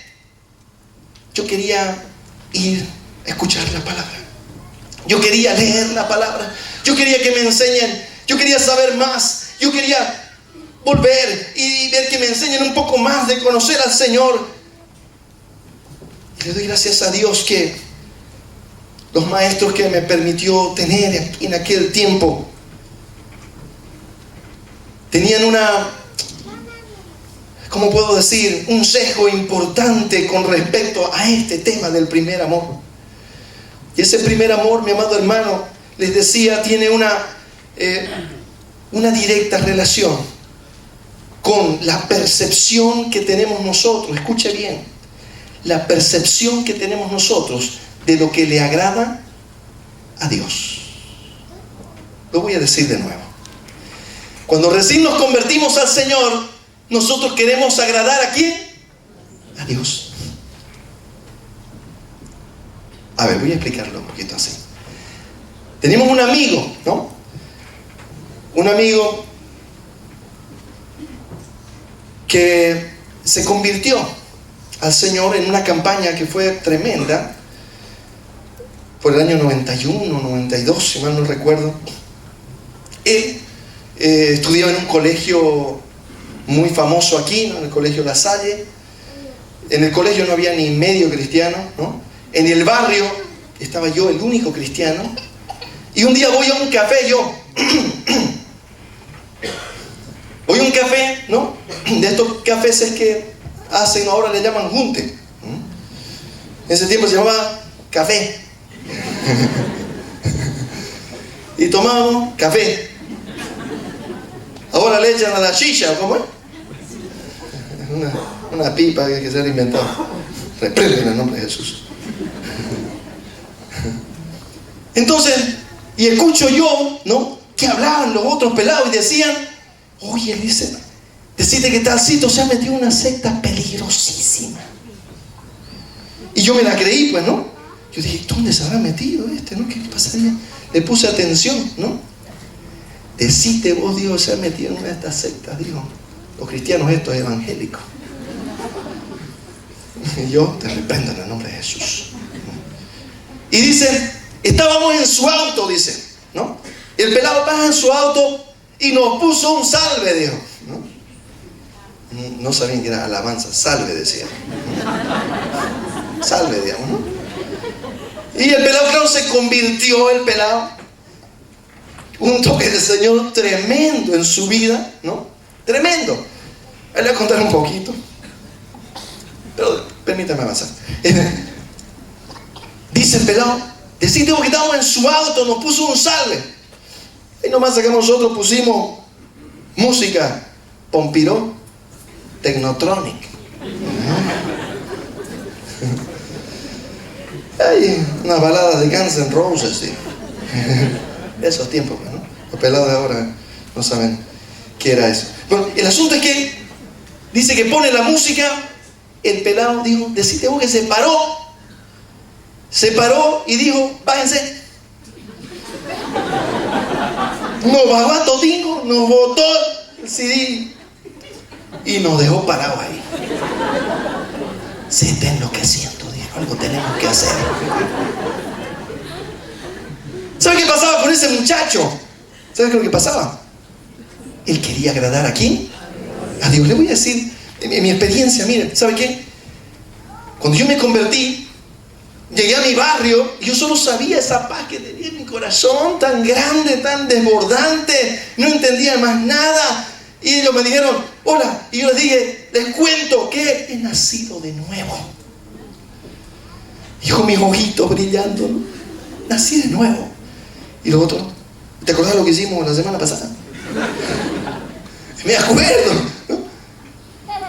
Yo quería ir a escuchar la palabra. Yo quería leer la palabra. Yo quería que me enseñen. Yo quería saber más. Yo quería volver y ver que me enseñen un poco más de conocer al Señor. Y le doy gracias a Dios que los maestros que me permitió tener en aquel tiempo tenían ¿cómo puedo decir? Un sesgo importante con respecto a este tema del primer amor. Y ese primer amor, mi amado hermano, les decía, tiene una directa relación con la percepción que tenemos nosotros. Escuche bien, la percepción que tenemos nosotros de lo que le agrada a Dios. Lo voy a decir de nuevo. Cuando recién nos convertimos al Señor, nosotros queremos agradar ¿a quién? A Dios. A ver, voy a explicarlo un poquito así. Tenemos un amigo, ¿no? Un amigo que se convirtió al Señor en una campaña que fue tremenda, por el año 91, 92, si mal no recuerdo. Él estudiaba en un colegio muy famoso aquí, ¿no? En el colegio La Salle. En el colegio no había ni medio cristiano, ¿no? En el barrio estaba yo, el único cristiano. Y un día voy a un café, voy a un café, ¿no? De estos cafés es que hacen, ahora le llaman junte. En ese tiempo se llamaba café. Y tomábamos café. Ahora le echan a la shisha, ¿cómo es? Una pipa que se ha inventado. Reprende en el nombre de Jesús. Entonces, y escucho yo, ¿no? Que hablaban los otros pelados y decían, oye, decide que talcito se ha metido en una secta peligrosísima. Y yo me la creí, pues, ¿no? Yo dije, ¿dónde se habrá metido este, no? ¿Qué pasaría? Le puse atención, ¿no? Decite vos, Dios, se ha metido en una de estas sectas, digo, los cristianos estos evangélicos. Y yo te reprendo en el nombre de Jesús. Y dice, estábamos en su auto, dice, ¿no? Y el pelado pasa en su auto y nos puso un salve, dijo, ¿no? No sabían que era alabanza, salve decía. Salve, digamos, ¿no? Y el pelado, claro, se convirtió, el pelado. Un toque del Señor tremendo en su vida, ¿no? Tremendo. Ahí le voy a contar un poquito. Pero permítame avanzar. Dice el pelado, deciste vos que estábamos en su auto, nos puso un salve. Y nomás que nosotros pusimos música Pompiró, Technotronic. Hay unas baladas de Guns N' Roses, sí. Esos tiempos, ¿no? Los pelados de ahora no saben qué era eso. Bueno, el asunto es que dice que pone la música. El pelado dijo, decite vos que se paró y dijo, bájense. Nos bajó a todingo, nos botó el CD y nos dejó parados ahí. Se está enloqueciendo, dijo, algo tenemos que hacer. ¿Sabe qué pasaba con ese muchacho? ¿Sabe qué es lo que pasaba? Él quería agradar ¿a quién? A Dios. Le voy a decir, en mi experiencia, miren, ¿sabe qué? Cuando yo me convertí, llegué a mi barrio y yo solo sabía esa paz que tenía en mi corazón, tan grande, tan desbordante, no entendía más nada. Y ellos me dijeron, hola, y yo les dije, les cuento que he nacido de nuevo. Y con mis ojitos brillando, ¿no? Nací de nuevo. Y los otros, ¿te acordás lo que hicimos la semana pasada? Me acuerdo, ¿no?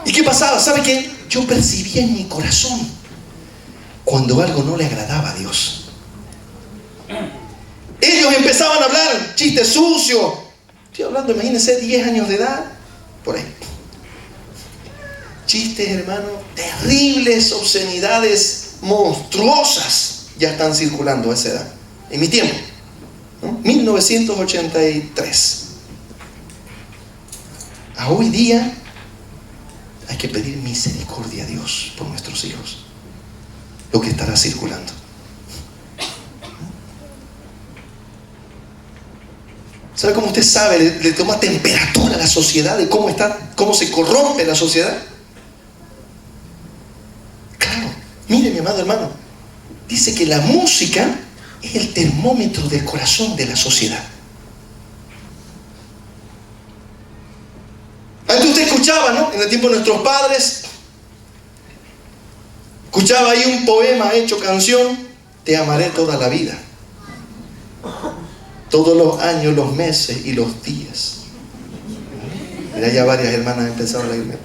¿Y qué pasaba? ¿Sabe qué? Yo percibía en mi corazón cuando algo no le agradaba a Dios. Ellos empezaban a hablar chistes sucios. Estoy hablando, imagínense, 10 años de edad, por ahí. Chistes, hermano, terribles, obscenidades monstruosas ya están circulando a esa edad. En mi tiempo, ¿no? 1983. A hoy día hay que pedir misericordia a Dios por nuestros hijos. Lo que estará circulando. ¿Sabe cómo usted sabe? Le toma temperatura a la sociedad de cómo está, cómo se corrompe la sociedad. Claro, mire mi amado hermano, dice que la música es el termómetro del corazón de la sociedad. Antes usted escuchaba, ¿no? En el tiempo de nuestros padres, escuchaba ahí un poema hecho canción, te amaré toda la vida. Todos los años, los meses y los días. Mira, ya varias hermanas empezaron a irme.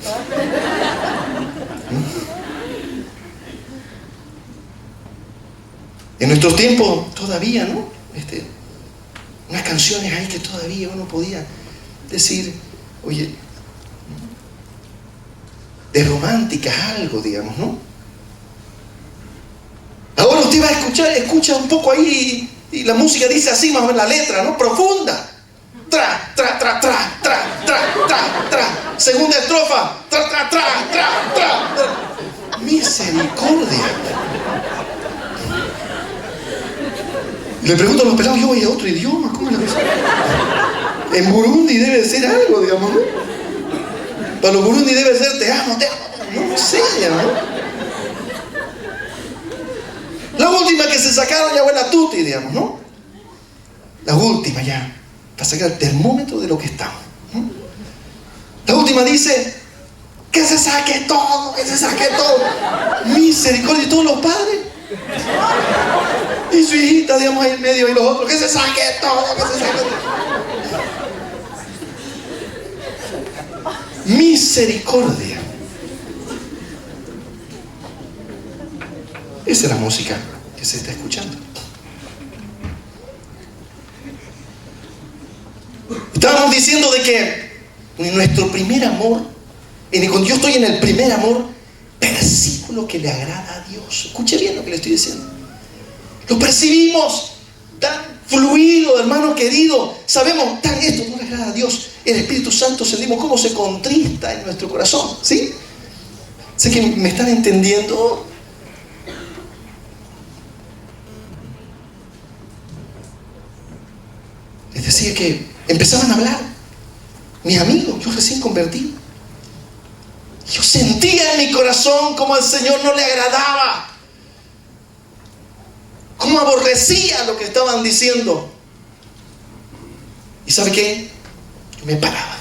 En nuestros tiempos todavía, ¿no? Unas canciones ahí que todavía uno podía decir, oye, de románticas algo, digamos, ¿no? Ahora usted va a escucha un poco ahí y la música dice así más o menos la letra, ¿no? Profunda. Tra, tra, tra, tra, tra, tra, tra, tra. Segunda estrofa. Tra, tra, tra, tra, tra, tra. Misericordia. Le pregunto a los pelados, yo voy a otro idioma, ¿cómo es la cosa? En Burundi debe ser algo, digamos, ¿no? Para los Burundi debe ser te amo, no sé, ¿no? La última que se sacaron ya fue la tuti, digamos, ¿no? La última ya, para sacar el termómetro de lo que estamos, ¿no? La última dice, que se saque todo, que se saque todo. Misericordia, y todos los padres. Y su hijita, digamos, ahí en medio, y los otros, que se saque todo, que se saque todo. Misericordia. Esa es la música que se está escuchando. Estábamos diciendo de que en nuestro primer amor, cuando yo estoy en el primer amor, percibo lo que le agrada a Dios. Escuche bien lo que le estoy diciendo. Lo percibimos tan fluido, hermano querido. Sabemos, esto no le agrada a Dios. El Espíritu Santo sentimos cómo se contrista en nuestro corazón. ¿Sí? Sé que me están entendiendo. Les decía que empezaban a hablar. Mis amigos, yo recién convertí. Yo sentía en mi corazón como al Señor no le agradaba. Cómo aborrecía lo que estaban diciendo. ¿Y sabe qué? Yo me paraba.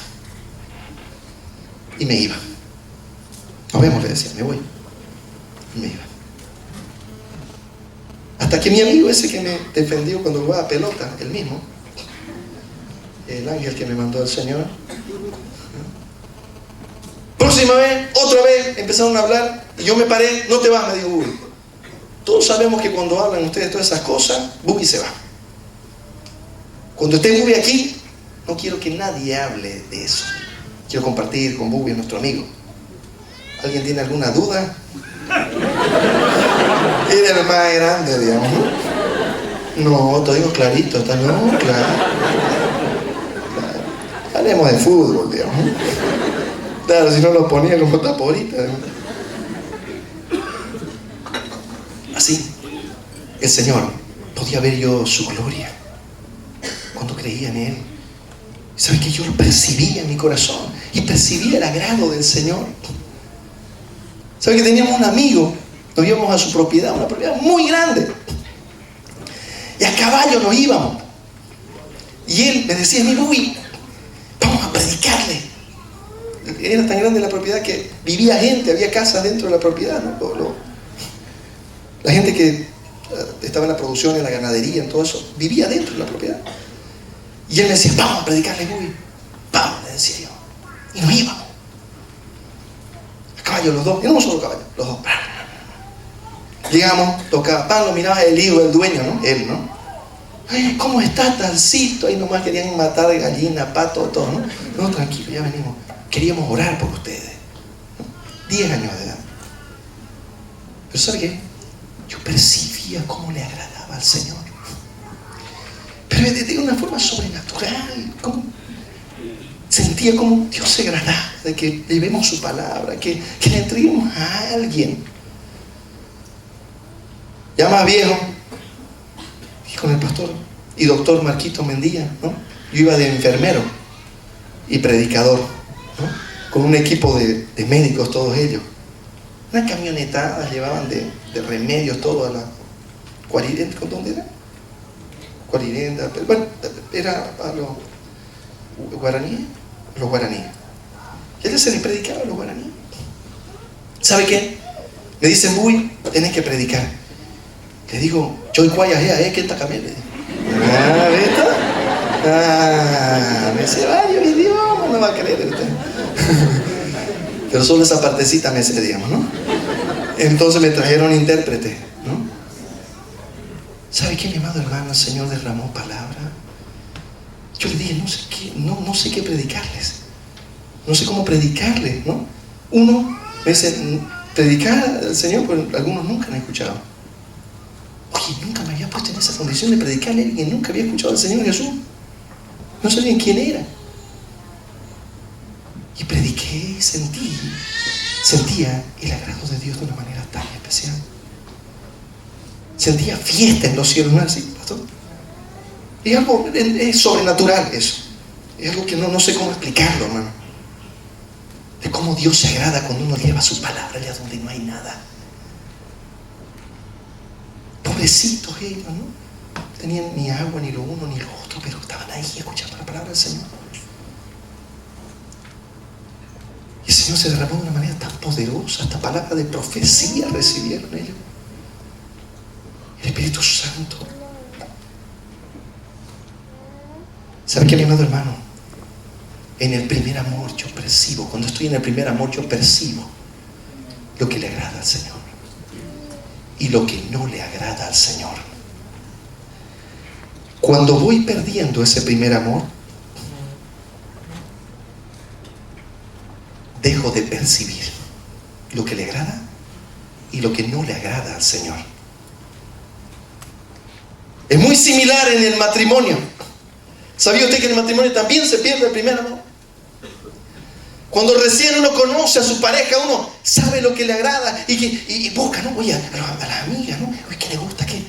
Y me iba. Nos vemos, le decía, me voy. Y me iba. Hasta que mi amigo ese que me defendió cuando jugaba pelota, el mismo, el ángel que me mandó el Señor, próxima vez, otra vez, empezaron a hablar y yo me paré, no te vas, me dijo Bubi. Todos sabemos que cuando hablan ustedes todas esas cosas, Bubi se va. Cuando esté Bubi aquí, no quiero que nadie hable de eso. Quiero compartir con Bubi, nuestro amigo. ¿Alguien tiene alguna duda? Era el más grande, digamos, ¿no? No, te digo clarito, está no, claro. Hablemos de fútbol, digamos. Claro, si no lo ponía como taporita. Así, el Señor podía ver yo su gloria cuando creía en Él. ¿Sabes que yo lo percibía en mi corazón? Y percibía el agrado del Señor. ¿Sabes que teníamos un amigo? Nos íbamos a su propiedad, una propiedad muy grande. Y a caballo nos íbamos. Y él me decía, mira, uy, vamos a predicarle. Era tan grande la propiedad que vivía gente, había casas dentro de la propiedad, ¿no? La gente que estaba en la producción, en la ganadería, en todo eso, vivía dentro de la propiedad. Y él me decía, vamos a predicarle, uy, vamos, le decía yo. Y nos íbamos. A caballo los dos, y no un solo caballo, los dos. Llegamos, tocaba pan, lo miraba el hijo del dueño, ¿no? Él, ¿no? Ay, ¿cómo está Talcito? Ahí nomás querían matar gallina, pato, todo, ¿no? No, tranquilo, ya venimos. Queríamos orar por ustedes, ¿no? 10 años de edad. Pero ¿sabe qué? Yo percibía cómo le agradaba al Señor. Pero de una forma sobrenatural. Sentía como Dios se agradaba de que llevemos su palabra, que le entreguemos a alguien. Ya más viejo, y con el pastor y doctor Marquito Mendía, ¿no? Yo iba de enfermero y predicador, ¿no? Con un equipo de médicos, todos ellos. Una camionetada llevaban de remedios, todo a la Cuarirenta. ¿Dónde era? Cuarirenta, bueno, era a los guaraníes. Los guaraníes. Y a él se les predicaba a los guaraníes. ¿Sabe qué? Me dicen, uy, tenés que predicar. Le digo, yo ¿qué está cambiando? ¿Viste? Me dice, varios idiomas, no va a creer usted. Pero solo esa partecita me sé, digamos, ¿no? Entonces me trajeron intérprete, ¿no? ¿Sabe qué, mi amado hermano? El Señor derramó palabra. Yo le dije, no sé qué predicarles. No sé cómo predicarles, ¿no? Uno me dice, predicar al Señor, pues algunos nunca han escuchado. Oye, nunca me había puesto en esa condición de predicarle a alguien que nunca había escuchado al Señor Jesús. No sabían quién era. Y prediqué y sentía el agrado de Dios de una manera tan especial. Sentía fiesta en los cielos, ¿no es así, pastor? Es algo, es sobrenatural eso. Es algo que no sé cómo explicarlo, hermano. De cómo Dios se agrada cuando uno lleva su palabra allá donde no hay nada. Pobrecitos ellos, ¿no? Tenían ni agua, ni lo uno, ni lo otro, pero estaban ahí escuchando la palabra del Señor. Y el Señor se derramó de una manera tan poderosa, esta palabra de profecía recibieron ellos. El Espíritu Santo. ¿Sabe qué, mi amado hermano? En el primer amor yo percibo, cuando estoy en el primer amor yo percibo lo que le agrada al Señor y lo que no le agrada al Señor. Cuando voy perdiendo ese primer amor, dejo de percibir lo que le agrada y lo que no le agrada al Señor. Es muy similar en el matrimonio. ¿Sabía usted que en el matrimonio también se pierde el primer amor? Cuando recién uno conoce a su pareja, uno sabe lo que le agrada y busca, ¿no? Oye, a la amiga, ¿no? Oye, ¿qué le gusta? ¿Qué?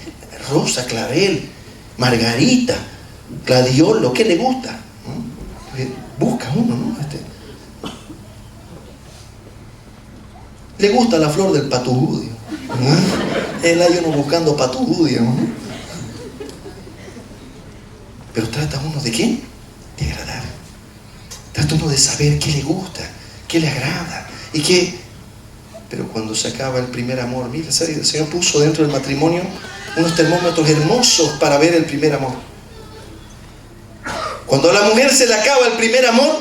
Rosa, clavel, margarita, gladiolo, ¿qué le gusta? ¿No? Busca uno, ¿no? Le gusta la flor del patujudio, ¿no? Él hay uno buscando patujudio, ¿no? Pero trata uno de qué? De agradar. Trata uno de saber qué le gusta, qué le agrada y qué. Pero cuando se acaba el primer amor, mira, el Señor puso dentro del matrimonio unos termómetros hermosos para ver el primer amor. Cuando a la mujer se le acaba el primer amor,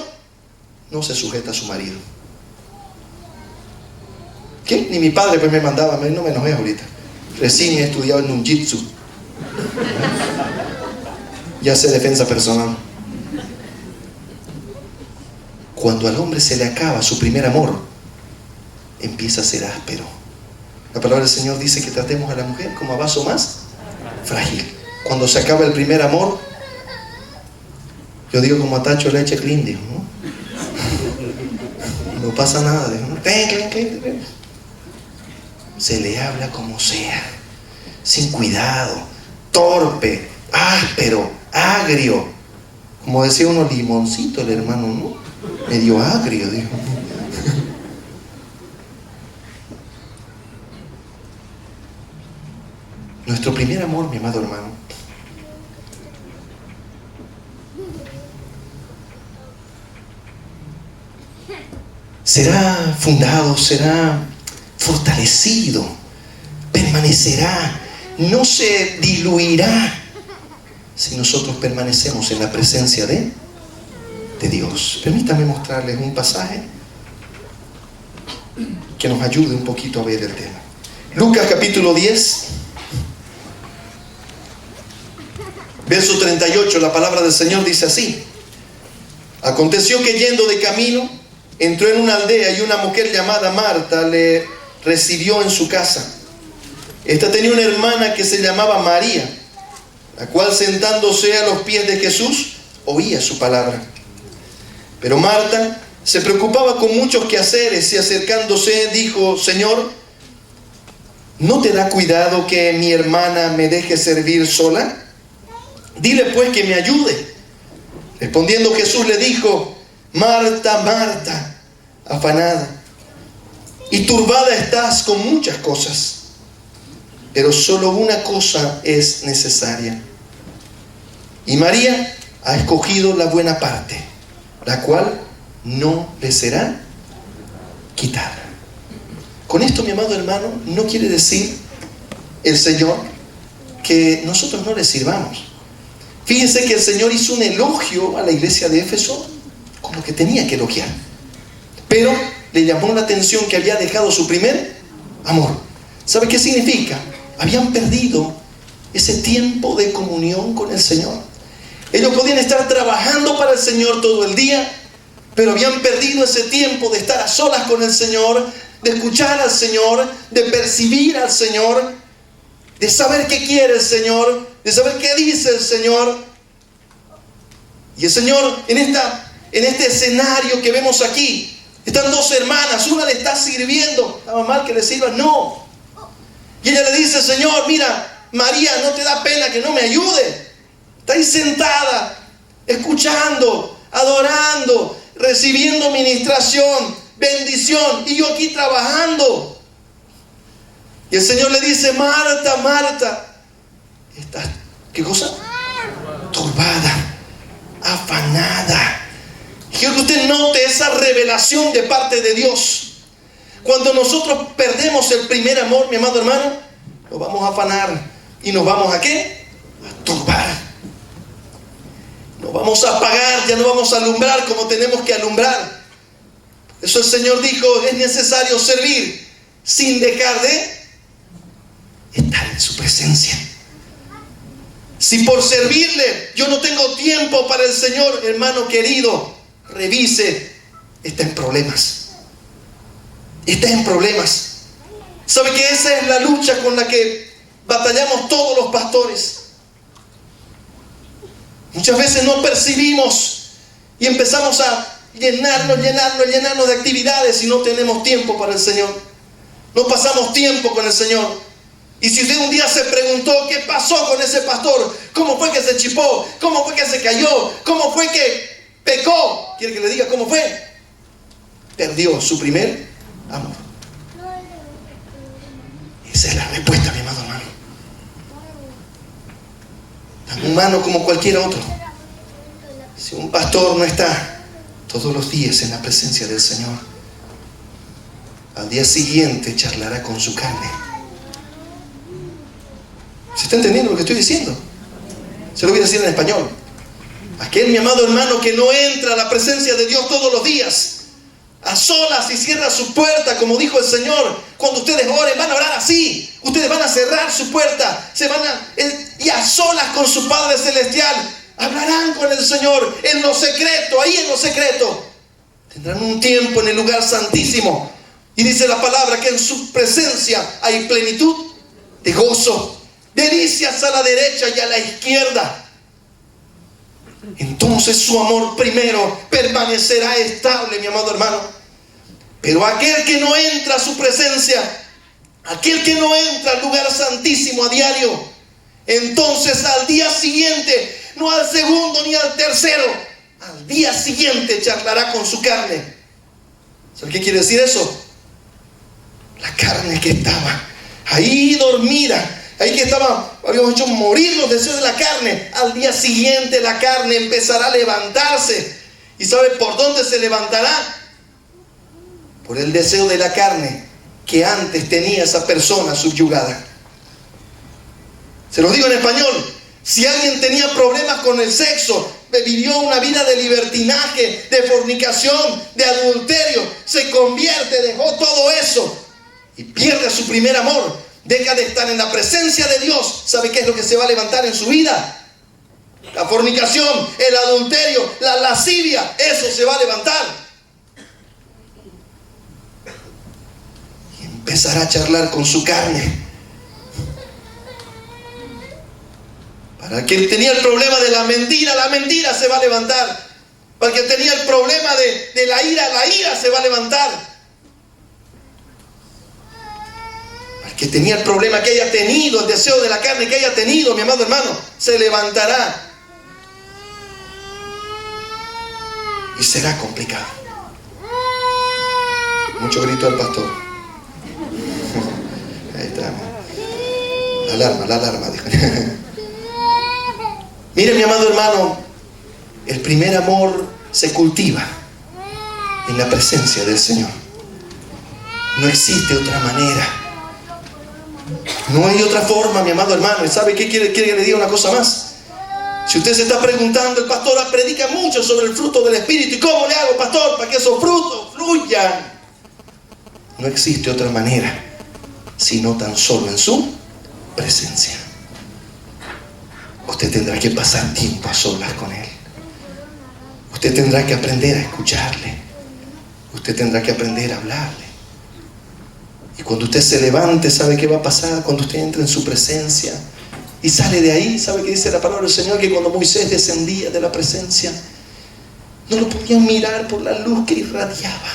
no se sujeta a su marido. ¿Qué? Ni mi padre pues me mandaba, no me enojé ahorita. Recién he estudiado en un jitsu. Ya sé defensa personal. cuando al hombre se le acaba su primer amor, empieza a ser áspero. La palabra del Señor dice que tratemos a la mujer como a vaso más frágil. Cuando se acaba el primer amor, yo digo como a tacho de leche clindy, ¿no? No pasa nada, ¿no? Se le habla como sea, sin cuidado, torpe, áspero, agrio. Como decía uno, limoncito el hermano, ¿no? Medio agrio, dijo. Nuestro primer amor, mi amado hermano, será fundado, será fortalecido, permanecerá, no se diluirá si nosotros permanecemos en la presencia de Dios. Permítame mostrarles un pasaje que nos ayude un poquito a ver el tema. Lucas capítulo 10, verso 38, la palabra del Señor dice así: aconteció que yendo de camino, entró en una aldea y una mujer llamada Marta le recibió en su casa. Esta tenía una hermana que se llamaba María, la cual sentándose a los pies de Jesús, oía su palabra. Pero Marta se preocupaba con muchos quehaceres y acercándose dijo: Señor, ¿no te da cuidado que mi hermana me deje servir sola? Dile pues que me ayude. Respondiendo Jesús le dijo: Marta, Marta, afanada y turbada estás con muchas cosas, pero solo una cosa es necesaria. Y María ha escogido la buena parte, la cual no le será quitada. Con esto, mi amado hermano, no quiere decir el Señor que nosotros no le sirvamos. Fíjense que el Señor hizo un elogio a la iglesia de Éfeso, como que tenía que elogiar, pero le llamó la atención que había dejado su primer amor. ¿Sabe qué significa? Habían perdido ese tiempo de comunión con el Señor. Ellos podían estar trabajando para el Señor todo el día, pero habían perdido ese tiempo de estar a solas con el Señor, de escuchar al Señor, de percibir al Señor, de saber qué quiere el Señor, de saber qué dice el Señor. Y el Señor, en este escenario que vemos aquí, están dos hermanas, una le está sirviendo. ¿Estaba mal que le sirva? No. Y ella le dice: Señor, mira, María, ¿no te da pena que no me ayude? Está ahí sentada, escuchando, adorando, recibiendo ministración, bendición, y yo aquí trabajando. Y el Señor le dice: Marta, Marta, estás, ¿qué cosa? Turbada, afanada. Quiero que usted note esa revelación de parte de Dios. Cuando nosotros perdemos el primer amor, mi amado hermano, nos vamos a afanar y nos vamos ¿a qué? A turbar. Nos vamos a apagar, ya no vamos a alumbrar como tenemos que alumbrar. Eso el Señor dijo: es necesario servir sin dejar de estar en su presencia. Si por servirle yo no tengo tiempo para el Señor, hermano querido, revise, está en problemas. Está en problemas. ¿Sabe que esa es la lucha con la que batallamos todos los pastores? Muchas veces no percibimos y empezamos a llenarnos de actividades y no tenemos tiempo para el Señor. No pasamos tiempo con el Señor. Y si usted un día se preguntó qué pasó con ese pastor, cómo fue que se chipó, cómo fue que se cayó, cómo fue que pecó, ¿quiere que le diga cómo fue? Perdió su primer amor. Esa es la respuesta, mi amado hermano. Tan humano como cualquier otro. Si un pastor no está todos los días en la presencia del Señor, al día siguiente charlará con su carne. ¿Se está entendiendo lo que estoy diciendo? Se lo voy a decir en español. Aquel, mi amado hermano, que no entra a la presencia de Dios todos los días, a solas, y cierra su puerta, como dijo el Señor: cuando ustedes oren, van a orar así. Ustedes van a cerrar su puerta, y a solas con su Padre Celestial hablarán con el Señor en lo secreto, ahí en lo secreto. Tendrán un tiempo en el lugar santísimo. Y dice la palabra que en su presencia hay plenitud de gozo, delicias a la derecha y a la izquierda. Entonces su amor primero permanecerá estable, mi amado hermano. Pero aquel que no entra a su presencia, aquel que no entra al lugar santísimo a diario, entonces al día siguiente, no al segundo ni al tercero, al día siguiente charlará con su carne. ¿Sabe qué quiere decir eso? La carne que estaba ahí dormida, ahí que habíamos hecho morir los deseos de la carne, al día siguiente la carne empezará a levantarse. ¿Y sabe por dónde se levantará? Por el deseo de la carne que antes tenía esa persona subyugada. Se los digo en español: si alguien tenía problemas con el sexo, vivió una vida de libertinaje, de fornicación, de adulterio, se convierte, dejó todo eso y pierde su primer amor, deja de estar en la presencia de Dios, ¿sabe qué es lo que se va a levantar en su vida? La fornicación, el adulterio, la lascivia, eso se va a levantar. Y empezará a charlar con su carne. Para el que tenía el problema de la mentira se va a levantar. Para el que tenía el problema de la ira se va a levantar. Que tenía el problema que haya tenido, el deseo de la carne que haya tenido, mi amado hermano, se levantará. Y será complicado. Mucho grito al pastor. Ahí está. La alarma, dijo. Mire, mi amado hermano, el primer amor se cultiva en la presencia del Señor. No existe otra manera. No hay otra forma, mi amado hermano. ¿Y sabe qué quiere que le diga una cosa más? Si usted se está preguntando, el pastor predica mucho sobre el fruto del Espíritu. ¿Y cómo le hago, pastor, para que esos frutos fluyan? No existe otra manera, sino tan solo en su presencia. Usted tendrá que pasar tiempo a solas con Él. Usted tendrá que aprender a escucharle. Usted tendrá que aprender a hablarle. Y cuando usted se levante, ¿sabe qué va a pasar? Cuando usted entra en su presencia y sale de ahí, ¿sabe qué dice la palabra del Señor? Que cuando Moisés descendía de la presencia, no lo podían mirar por la luz que irradiaba.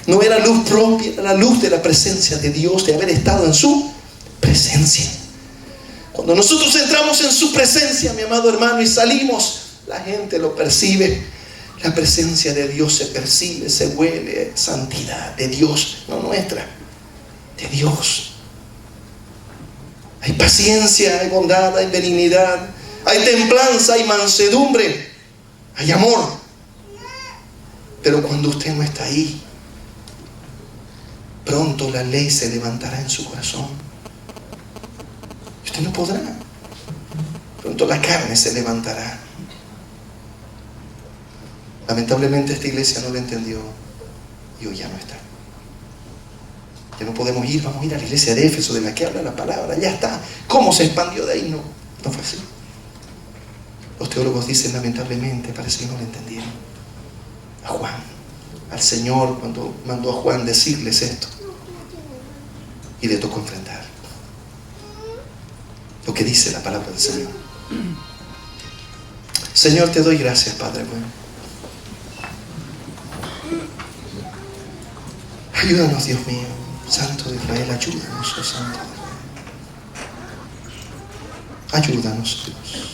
No era luz propia, era la luz de la presencia de Dios, de haber estado en su presencia. Cuando nosotros entramos en su presencia, mi amado hermano, y salimos, la gente lo percibe. La presencia de Dios se percibe, se huele, santidad de Dios, no nuestra, de Dios. Hay paciencia, hay bondad, hay benignidad, hay templanza, hay mansedumbre, hay amor. Pero cuando usted no está ahí, pronto la ley se levantará en su corazón. Usted no podrá. Pronto la carne se levantará. Lamentablemente esta iglesia no lo entendió y hoy ya no está. Ya no podemos ir, vamos a ir a la iglesia de Éfeso, de la que habla la palabra, ya está. ¿Cómo se expandió de ahí? No fue así. Los teólogos dicen, lamentablemente, parece que no lo entendieron. A Juan, al Señor, cuando mandó a Juan decirles esto, y le tocó enfrentar lo que dice la palabra del Señor. Señor, te doy gracias, Padre bueno. Ayúdanos, Dios mío, Santo de Israel, ayúdanos, oh Santo. Ayúdanos, Dios,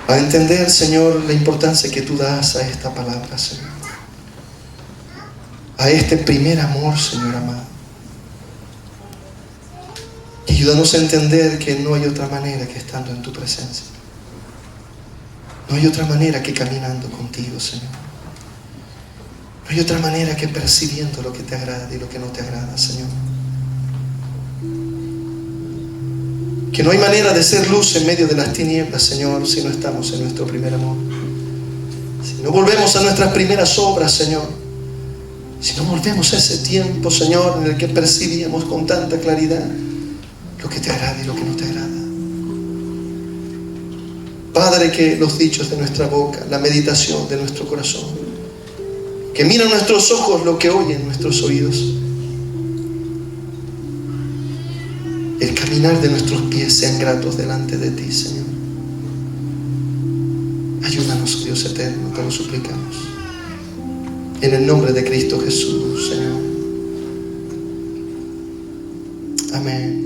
a entender, Señor, la importancia que tú das a esta palabra, Señor, a este primer amor, Señor amado. Y ayúdanos a entender que no hay otra manera que estando en tu presencia. No hay otra manera que caminando contigo, Señor. No hay otra manera que percibiendo lo que te agrada y lo que no te agrada, Señor. Que no hay manera de ser luz en medio de las tinieblas, Señor, si no estamos en nuestro primer amor. Si no volvemos a nuestras primeras obras, Señor. Si no volvemos a ese tiempo, Señor, en el que percibíamos con tanta claridad lo que te agrada y lo que no te agrada. Padre, que los dichos de nuestra boca, la meditación de nuestro corazón, que miran nuestros ojos lo que oyen nuestros oídos, el caminar de nuestros pies sean gratos delante de ti, Señor. Ayúdanos, Dios eterno, te lo suplicamos. En el nombre de Cristo Jesús, Señor. Amén.